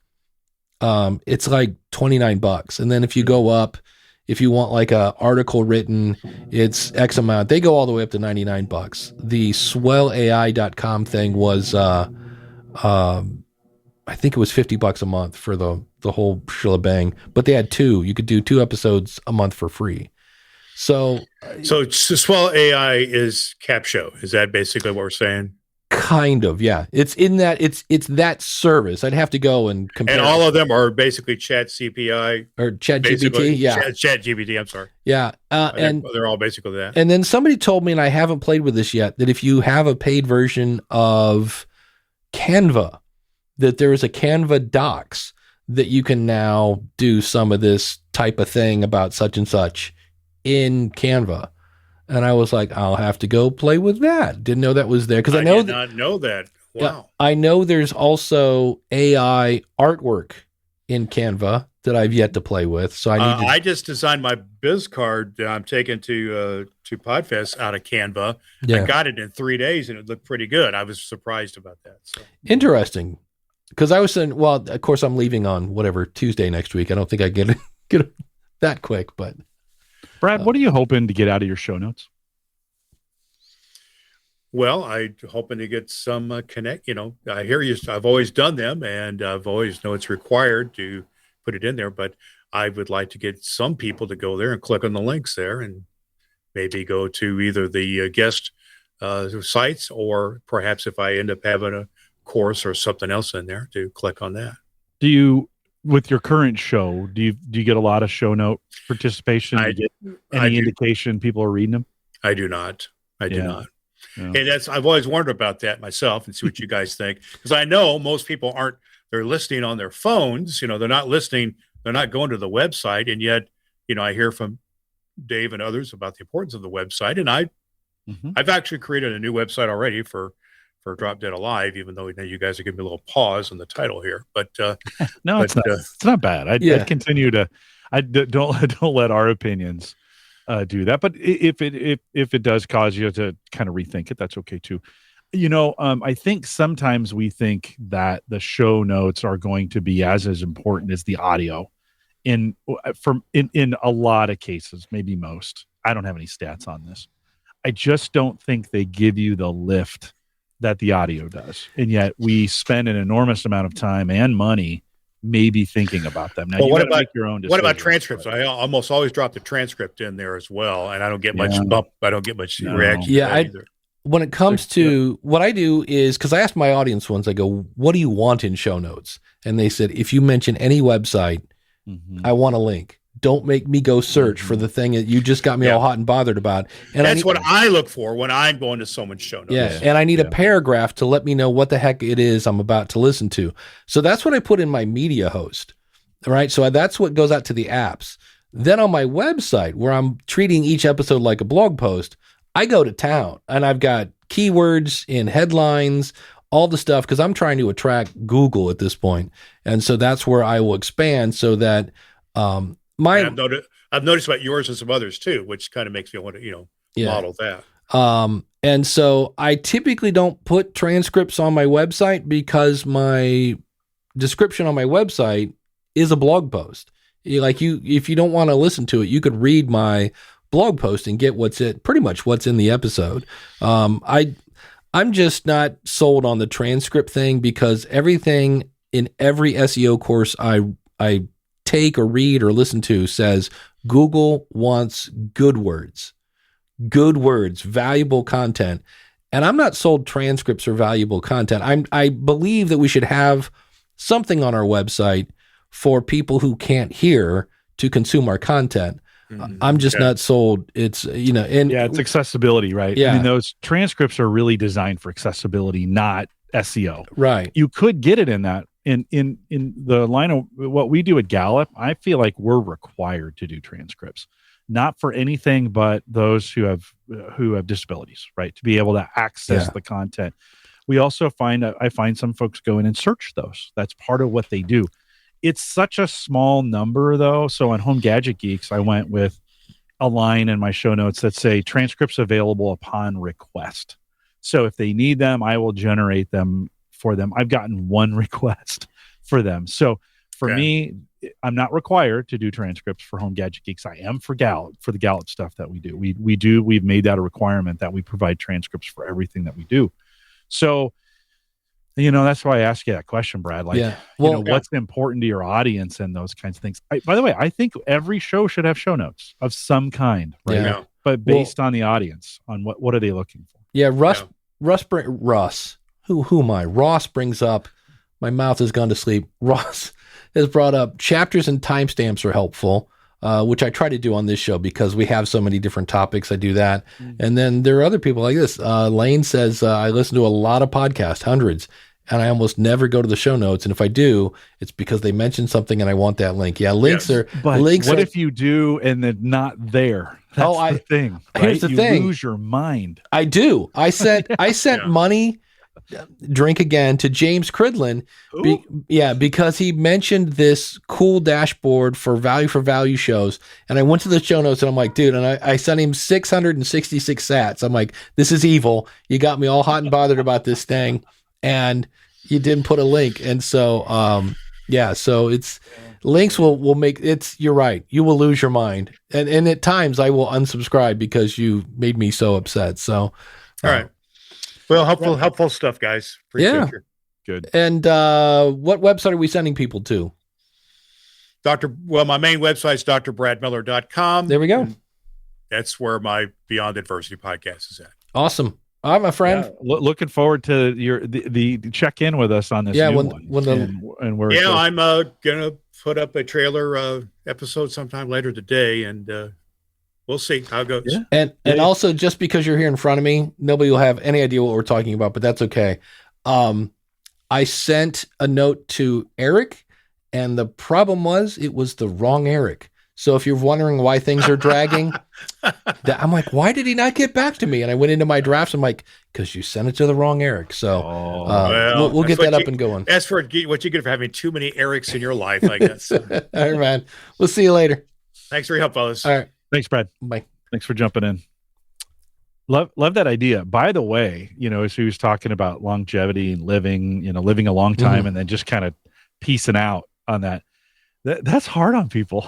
it's like $29. And then if you go up, if you want like a article written, it's X amount. They go all the way up to $99. The swellai.com thing was, I think it was $50 a month for the whole shebang, but they had 2. You could do 2 episodes a month for free. So Swell AI is Capshow. Is that basically what we're saying? Kind of, yeah. It's in that it's that service. I'd have to go and compare. And all of them are basically Chat CPI or Chat GPT. Yeah, Chat GPT. I'm sorry. Yeah, and they're all basically that. And then somebody told me, and I haven't played with this yet, that if you have a paid version of Canva, that there is a Canva Docs that you can now do some of this type of thing about such and such in Canva. And I was like, I'll have to go play with that. Didn't know that was there, because I did not know that. Wow. Yeah, I know there's also AI artwork in Canva that I've yet to play with. So I just designed my biz card that I'm taking to Podfest out of Canva. Yeah. I got it in 3 days and it looked pretty good. I was surprised about that. So. Interesting. Because I was saying, well, of course I'm leaving on whatever Tuesday next week. I don't think I get it that quick, but Brad, what are you hoping to get out of your show notes? Well, I'm hoping to get some connect. I hear you. I've always done them, and I've always know it's required to put it in there. But I would like to get some people to go there and click on the links there, and maybe go to either the guest sites, or perhaps if I end up having a course or something else in there, to click on that. Do you, with your current show, do you get a lot of show note participation? Any indication people are reading them? I do not. I do not. Yeah. And I've always wondered about that myself, and see what you guys think, because I know most people they're listening on their phones. They're not listening. They're not going to the website. And yet, I hear from Dave and others about the importance of the website. And I've actually created a new website already for Drop Dead Alive, even though you guys are giving me a little pause on the title here. But no, it's not bad. I'd continue to. Don't let our opinions do that. But if it does cause you to kind of rethink it, that's okay too. I think sometimes we think that the show notes are going to be as important as the audio in a lot of cases, maybe most. I don't have any stats on this. I just don't think they give you the lift that the audio does. And yet we spend an enormous amount of time and money maybe thinking about them. Now, well, you got to make your own decision. What about transcripts? I almost always drop the transcript in there as well, and I don't get much bump. I don't get much reaction. Yeah, either. When it comes to what I do is, because I asked my audience once, I go, what do you want in show notes? And they said, if you mention any website, I want a link. Don't make me go search for the thing that you just got me all hot and bothered about. And that's what I look for when I'm going to someone's show notes. Yeah, and I need a paragraph to let me know what the heck it is I'm about to listen to. So that's what I put in my media host. All right, so that's what goes out to the apps. Then on my website, where I'm treating each episode like a blog post, I go to town, and I've got keywords in headlines, all the stuff, because I'm trying to attract Google at this point. And so that's where I will expand so that I've noticed about yours and some others too, which kind of makes me want to, model that. And so I typically don't put transcripts on my website because my description on my website is a blog post. If you don't want to listen to it, you could read my blog post and get pretty much what's in the episode. I'm just not sold on the transcript thing, because everything in every SEO course I take or read or listen to says Google wants good words, valuable content. And I'm not sold transcripts or valuable content. I believe that we should have something on our website for people who can't hear to consume our content. I'm just not sold. It's, it's accessibility, right? Yeah. I mean, those transcripts are really designed for accessibility, not SEO. Right. You could get it in that. In the line of what we do at Gallup, I feel like we're required to do transcripts, not for anything but those who have disabilities, right? To be able to access the content. We also I find some folks go in and search those. That's part of what they do. It's such a small number, though. So on Home Gadget Geeks, I went with a line in my show notes that say transcripts available upon request. So if they need them, I will generate them for them. I've gotten one request for them. So for me, I'm not required to do transcripts for Home Gadget Geeks. I am for Gallup, for the Gallup stuff that we do. We've made that a requirement that we provide transcripts for everything that we do. So, that's why I asked you that question, Brad. What's important to your audience and those kinds of things. By the way, I think every show should have show notes of some kind, right? Yeah. But based on the audience, on what are they looking for? Yeah, Russ. Who am I? Ross brings up, my mouth has gone to sleep. Ross has brought up chapters and timestamps are helpful, which I try to do on this show because we have so many different topics. I do that. And then there are other people like this. Lane says, I listen to a lot of podcasts, hundreds, and I almost never go to the show notes. And if I do, it's because they mentioned something and I want that link. Yeah, links are. But what if you do and they're not there? That's the thing. Right? Here's the thing. You lose your mind. I do. I sent money drink again to James Cridlin. Because he mentioned this cool dashboard for value shows. And I went to the show notes and I'm like, dude, and I sent him 666 sats. I'm like, this is evil. You got me all hot and bothered about this thing. And you didn't put a link. And so, so it's links will make you're right. You will lose your mind. And at times I will unsubscribe because you made me so upset. So, all right. Well, helpful stuff, guys. Appreciate you. Good. And what website are we sending people to? My main website is drbradmiller.com. There we go. That's where my Beyond Adversity podcast is at. Awesome. All right, my friend. Yeah, looking forward to the check in with us on this new one. I'm gonna put up a trailer episode sometime later today, and we'll see how it goes. Yeah. And also, just because you're here in front of me, nobody will have any idea what we're talking about, but that's okay. I sent a note to Eric, and the problem was it was the wrong Eric. So if you're wondering why things are dragging, I'm like, why did he not get back to me? And I went into my drafts. I'm like, because you sent it to the wrong Eric. So we'll get that up and going. That's for what you get for having too many Erics in your life, I guess. All right, man. We'll see you later. Thanks for your help, fellas. All right. Thanks, Brad. Bye. Thanks for jumping in. Love that idea. By the way, as he was talking about longevity and living a long time and then just kind of piecing out on that. That's hard on people.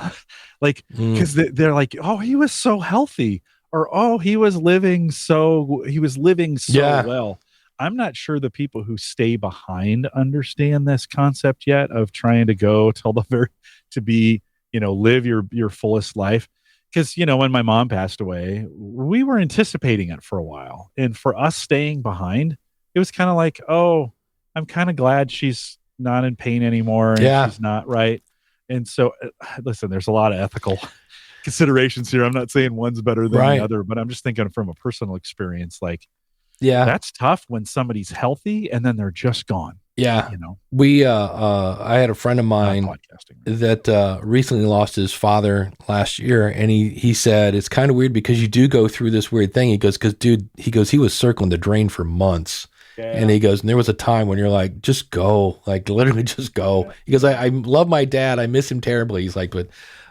Like, because they're like, oh, he was so healthy, or oh, he was living so well. I'm not sure the people who stay behind understand this concept yet of trying to go till to be, live your fullest life. Because, when my mom passed away, we were anticipating it for a while. And for us staying behind, it was kind of like, oh, I'm kind of glad she's not in pain anymore. And she's not right. And so, listen, there's a lot of ethical considerations here. I'm not saying one's better than the other, but I'm just thinking from a personal experience, like, that's tough when somebody's healthy and then they're just gone. Yeah. We, I had a friend of mine that recently lost his father last year. And he said, it's kind of weird because you do go through this weird thing. He goes, he was circling the drain for months. Yeah. And he goes, and there was a time when you're like, just go, like literally just go. He goes, I love my dad. I miss him terribly. He's like, but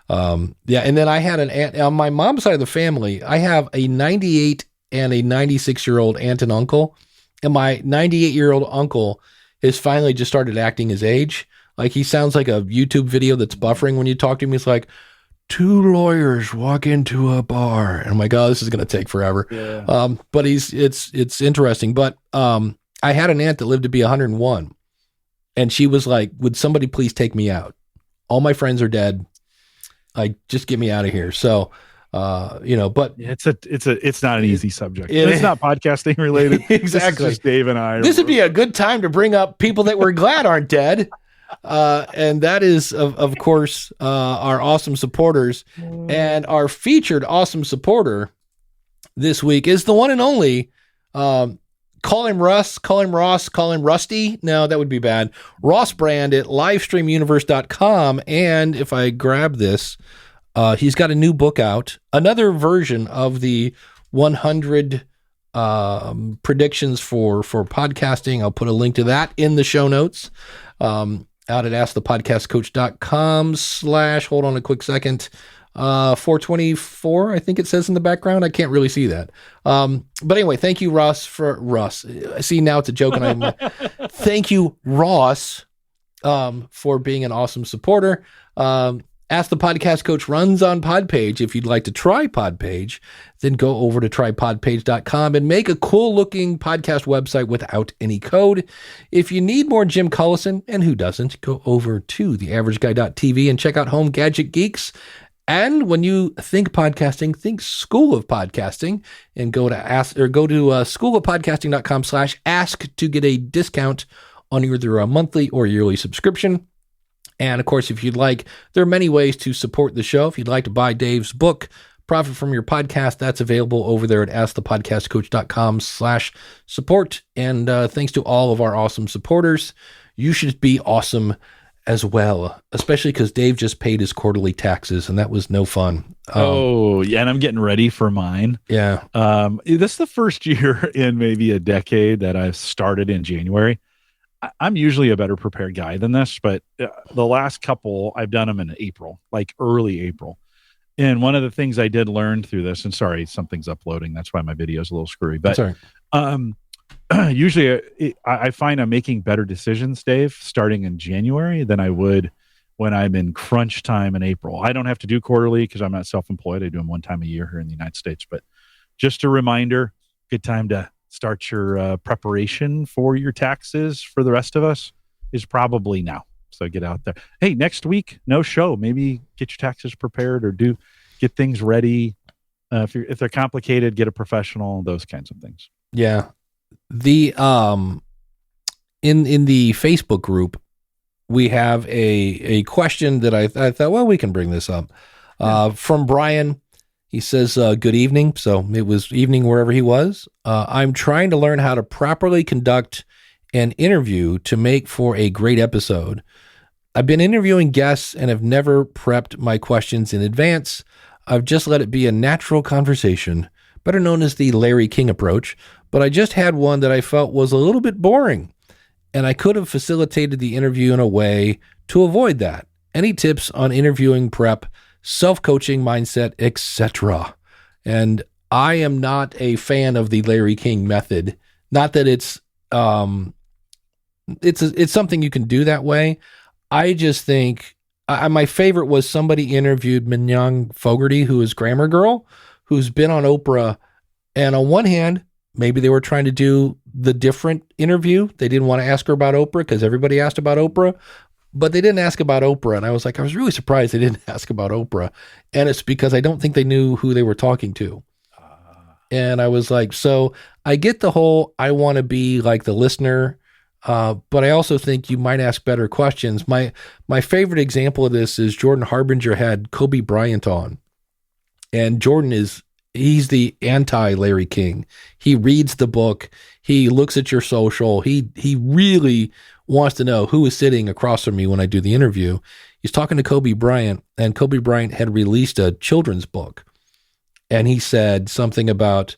And then I had an aunt on my mom's side of the family. I have a 98 and a 96-year-old aunt and uncle. And my 98-year-old uncle has finally just started acting his age. Like he sounds like a YouTube video that's buffering when you talk to him. He's like, 2 lawyers walk into a bar. And I'm like, oh, this is going to take forever. Yeah. But it's interesting. But I had an aunt that lived to be 101. And she was like, would somebody please take me out? All my friends are dead. Like, just get me out of here. So, but it's not an easy subject. It's not podcasting related. Exactly. This is just Dave and I. This would be a good time to bring up people that we're glad aren't dead. And that is, of course, our awesome supporters. And our featured awesome supporter this week is the one and only, call him Russ, call him Ross, call him Rusty. No, that would be bad. Ross Brand at livestreamuniverse.com. And if I grab this, he's got a new book out, another version of the 100 predictions for podcasting. I'll put a link to that in the show notes. Out at askthepodcastcoach.com / hold on a quick second. 424, I think it says in the background. I can't really see that. But anyway, thank you, Ross. See, now it's a joke. And thank you, Ross, for being an awesome supporter. Ask the Podcast Coach runs on Podpage. If you'd like to try Podpage, then go over to trypodpage.com and make a cool looking podcast website without any code. If you need more Jim Cullison, and who doesn't, go over to theaverageguy.tv and check out Home Gadget Geeks. And when you think podcasting, think School of Podcasting, and go to schoolofpodcasting.com / ask to get a discount on either a monthly or yearly subscription. And of course, if you'd like, there are many ways to support the show. If you'd like to buy Dave's book, Profit from Your Podcast, that's available over there at askthepodcastcoach.com / support. And thanks to all of our awesome supporters. You should be awesome as well, especially because Dave just paid his quarterly taxes, and that was no fun. Yeah, and I'm getting ready for mine. Yeah. This is the first year in maybe a decade that I've started in January. I'm usually a better prepared guy than this, but the last couple, I've done them in April, like early April. And one of the things I did learn through this, and sorry, something's uploading. That's why my video is a little screwy. But usually I find I'm making better decisions, Dave, starting in January than I would when I'm in crunch time in April. I don't have to do quarterly because I'm not self-employed. I do them one time a year here in the United States. But just a reminder, good time to start your preparation for your taxes for the rest of us is probably now. So get out there. Hey, next week, no show. Maybe get your taxes prepared or get things ready. If they're complicated, get a professional, those kinds of things. Yeah. The in the Facebook group, we have a question that I thought, well, we can bring this up. From Brian. He says, good evening. So it was evening wherever he was. I'm trying to learn how to properly conduct an interview to make for a great episode. I've been interviewing guests and have never prepped my questions in advance. I've just let it be a natural conversation, better known as the Larry King approach, but I just had one that I felt was a little bit boring, and I could have facilitated the interview in a way to avoid that. Any tips on interviewing prep, self-coaching mindset, etc.? And I am not a fan of the Larry King method. Not that it's something you can do that way. I just think my favorite was somebody interviewed Mignon Fogarty, who is Grammar Girl, who's been on Oprah. And on one hand, maybe they were trying to do the different interview. They didn't want to ask her about Oprah because everybody asked about Oprah. But they didn't ask about Oprah. And I was really surprised they didn't ask about Oprah. And it's because I don't think they knew who they were talking to. And I was like, so I get the whole, I want to be like the listener. But I also think you might ask better questions. My favorite example of this is Jordan Harbinger had Kobe Bryant on. And Jordan he's the anti-Larry King. He reads the book. He looks at your social. He really wants to know who is sitting across from me when I do the interview. He's talking to Kobe Bryant, and Kobe Bryant had released a children's book. And he said something about,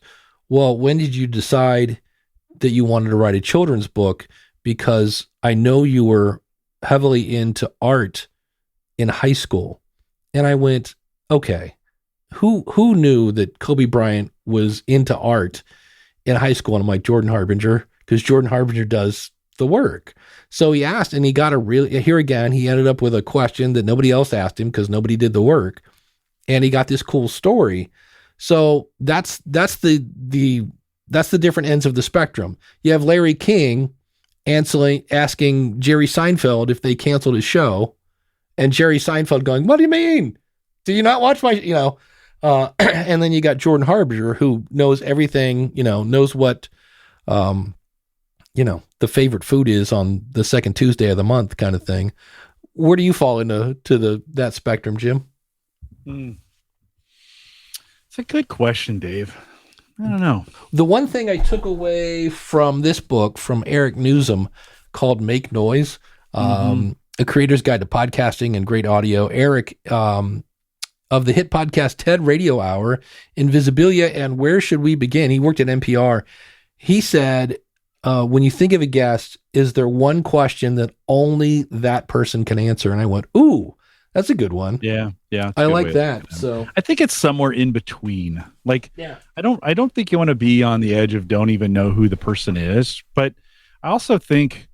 well, when did you decide that you wanted to write a children's book? Because I know you were heavily into art in high school. And I went, okay, who knew that Kobe Bryant was into art in high school? And I'm like, Jordan Harbinger, because Jordan Harbinger does the work. So he asked, and he got here again, he ended up with a question that nobody else asked him because nobody did the work. And he got this cool story. So that's the different ends of the spectrum. You have Larry King asking Jerry Seinfeld if they canceled his show, and Jerry Seinfeld going, what do you mean? Do you not watch my, and then you got Jordan Harbinger, who knows everything, knows what, the favorite food is on the second Tuesday of the month kind of thing. Where do you fall into that spectrum, Jim? It's a good question, Dave. I don't know. The one thing I took away from this book from Eric Newsom called Make Noise, A Creator's Guide to Podcasting and Great Audio. Eric, of the hit podcast TED Radio Hour, Invisibilia, and Where Should We Begin? He worked at NPR. He said, when you think of a guest, is there one question that only that person can answer? And I went, ooh, that's a good one. Yeah. I like that. So I think it's somewhere in between. Like, I don't think you want to be on the edge of don't even know who the person is. But I think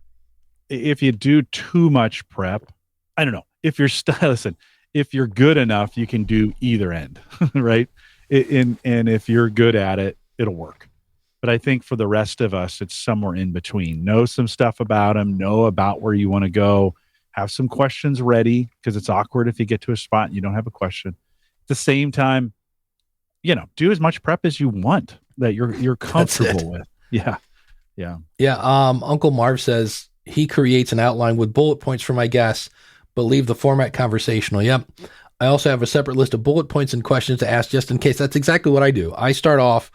if you do too much prep, I don't know. If you're good enough, you can do either end, right? And if you're good at it, it'll work. But I think for the rest of us, it's somewhere in between. Know some stuff about them, know about where you want to go, have some questions ready, because it's awkward if you get to a spot and you don't have a question. At the same time, do as much prep as you want that you're comfortable with. Yeah. Uncle Marv says he creates an outline with bullet points for my guests, but leave the format conversational. Yep. I also have a separate list of bullet points and questions to ask just in case. That's exactly what I do. I start off,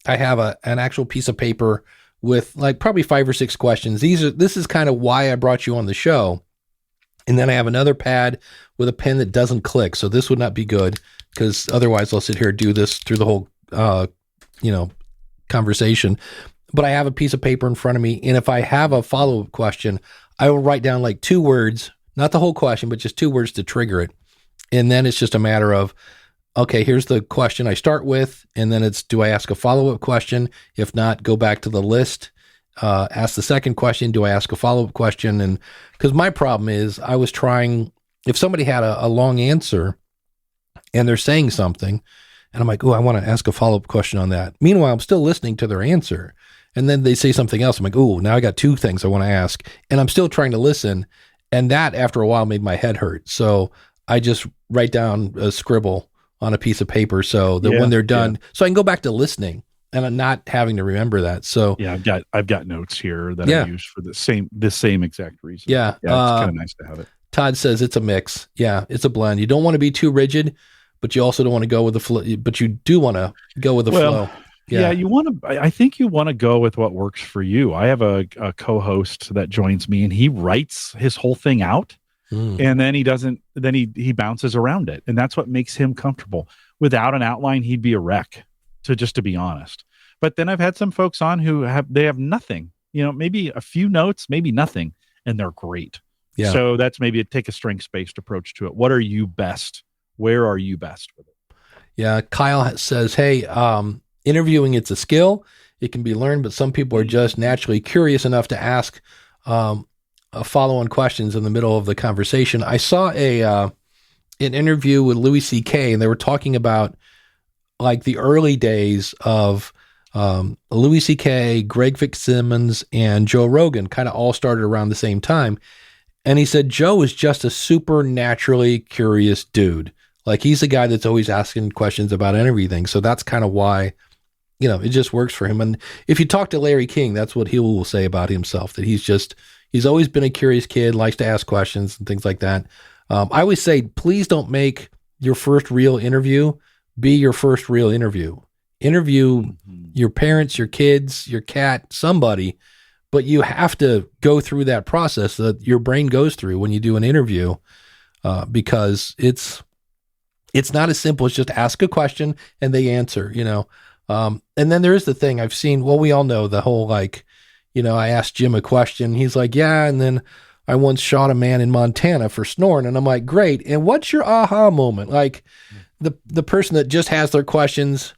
I have an actual piece of paper with like probably 5 or 6 questions. This is kind of why I brought you on the show, And then I have another pad with a pen that doesn't click. So this would not be good because otherwise I'll sit here and do this through the whole, conversation. But I have a piece of paper in front of me. And if I have a follow-up question, I will write down like 2 words, not the whole question, but just 2 words to trigger it. And then it's just a matter of, okay, here's the question I start with. And then it's, do I ask a follow-up question? If not, go back to the list. Ask the second question. Do I ask a follow-up question? And because my problem is I was trying, if somebody had a long answer and they're saying something and I'm like, oh, I want to ask a follow-up question on that. Meanwhile, I'm still listening to their answer. And then they say something else. I'm like, oh, now I got 2 things I want to ask. And I'm still trying to listen. And that after a while made my head hurt. So I just write down a scribble on a piece of paper so that when they're done, so I can go back to listening. And I'm not having to remember that. So yeah, I've got notes here that I use for this same exact reason. Yeah, it's kind of nice to have it. Todd says it's a mix. Yeah, it's a blend. You don't want to be too rigid, but you also don't want to go with the flow. But you do want to go with the flow. Yeah, you want to. I think you want to go with what works for you. I have a co-host that joins me, and he writes his whole thing out, and then he doesn't. Then he bounces around it, and that's what makes him comfortable. Without an outline, he'd be a wreck. To be honest. But then I've had some folks on who have nothing, maybe a few notes, maybe nothing, and they're great. Yeah. So that's maybe take a strengths-based approach to it. What are you best? Where are you best with it? Yeah. Kyle says, hey, interviewing, it's a skill. It can be learned, but some people are just naturally curious enough to ask a follow-on questions in the middle of the conversation. I saw an interview with Louis C.K. and they were talking about like the early days of Louis C.K., Greg Fitzsimmons, and Joe Rogan kind of all started around the same time. And he said, Joe is just a supernaturally curious dude. Like he's the guy that's always asking questions about everything. So that's kind of why, it just works for him. And if you talk to Larry King, that's what he will say about himself, that he's always been a curious kid, likes to ask questions and things like that. I always say, please don't make your first real interview be your first real interview. Interview your parents, your kids, your cat, somebody, but you have to go through that process that your brain goes through when you do an interview, because it's not as simple as just ask a question and they answer, and then there is the thing I've seen, well, we all know the whole, I asked Jim a question. He's like, yeah. And then I once shot a man in Montana for snoring. And I'm like, great. And what's your aha moment? Like, the person that just has their questions,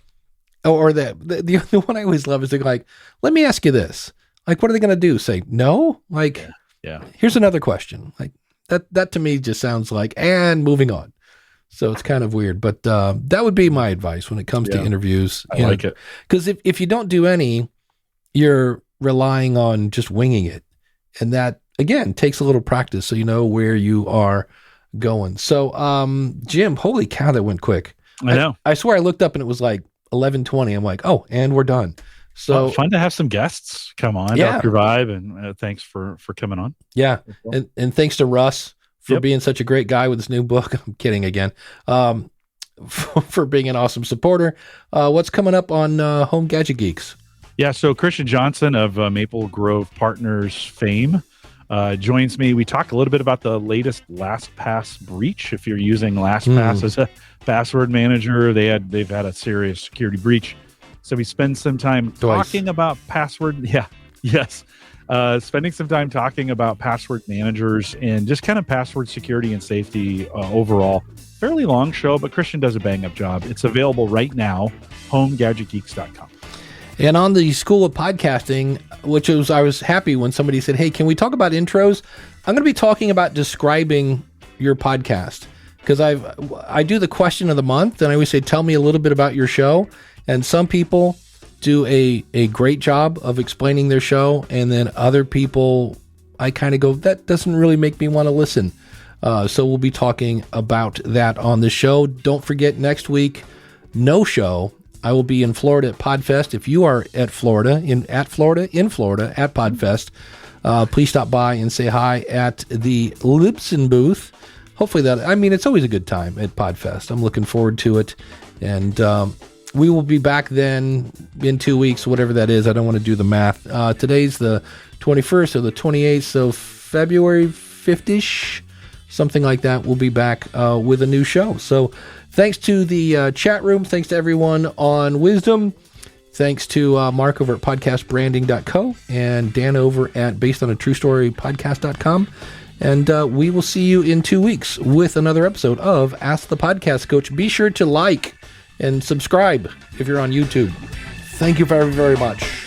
or the one I always love is they're like, let me ask you this. Like, what are they going to do? Say no? Like, here's another question. Like that to me just sounds like, and moving on. So it's kind of weird, but that would be my advice when it comes to interviews. I like it. Because if you don't do any, you're relying on just winging it. And that, again, takes a little practice so you know where you are going. So, Jim, holy cow, that went quick. I know. I swear I looked up and it was like 11:20. I'm like, oh, and we're done. So fun to have some guests come on, Dr. Vibe, and thanks for coming on. Yeah, and thanks to Russ for being such a great guy with his new book. I'm kidding again. For being an awesome supporter. What's coming up on Home Gadget Geeks? Yeah, so Christian Johnson of Maple Grove Partners fame joins me. We talk a little bit about the latest LastPass breach. If you're using LastPass as a password manager, they've had a serious security breach. So we spend some time talking about password. Spending some time talking about password managers and just kind of password security and safety overall. Fairly long show, but Christian does a bang-up job. It's available right now, homegadgetgeeks.com. And on the School of Podcasting, I was happy when somebody said, hey, can we talk about intros? I'm going to be talking about describing your podcast, because I do the question of the month, and I always say, tell me a little bit about your show. And some people do a great job of explaining their show, and then other people, I kind of go, that doesn't really make me want to listen. So we'll be talking about that on the show. Don't forget, next week, no show. I will be in Florida at Podfest. If you are at Florida, in Florida at Podfest, please stop by and say hi at the Libsyn booth. Hopefully it's always a good time at Podfest. I'm looking forward to it. And we will be back then in 2 weeks, whatever that is. I don't want to do the math. Today's the 21st or the 28th, so February 5th-ish. something like that, we'll be back with a new show. So thanks to the chat room. Thanks to everyone on Wisdom. Thanks to Mark over at podcastbranding.co and Dan over at basedonatruestorypodcast.com. And we will see you in 2 weeks with another episode of Ask the Podcast Coach. Be sure to like and subscribe if you're on YouTube. Thank you very, very much.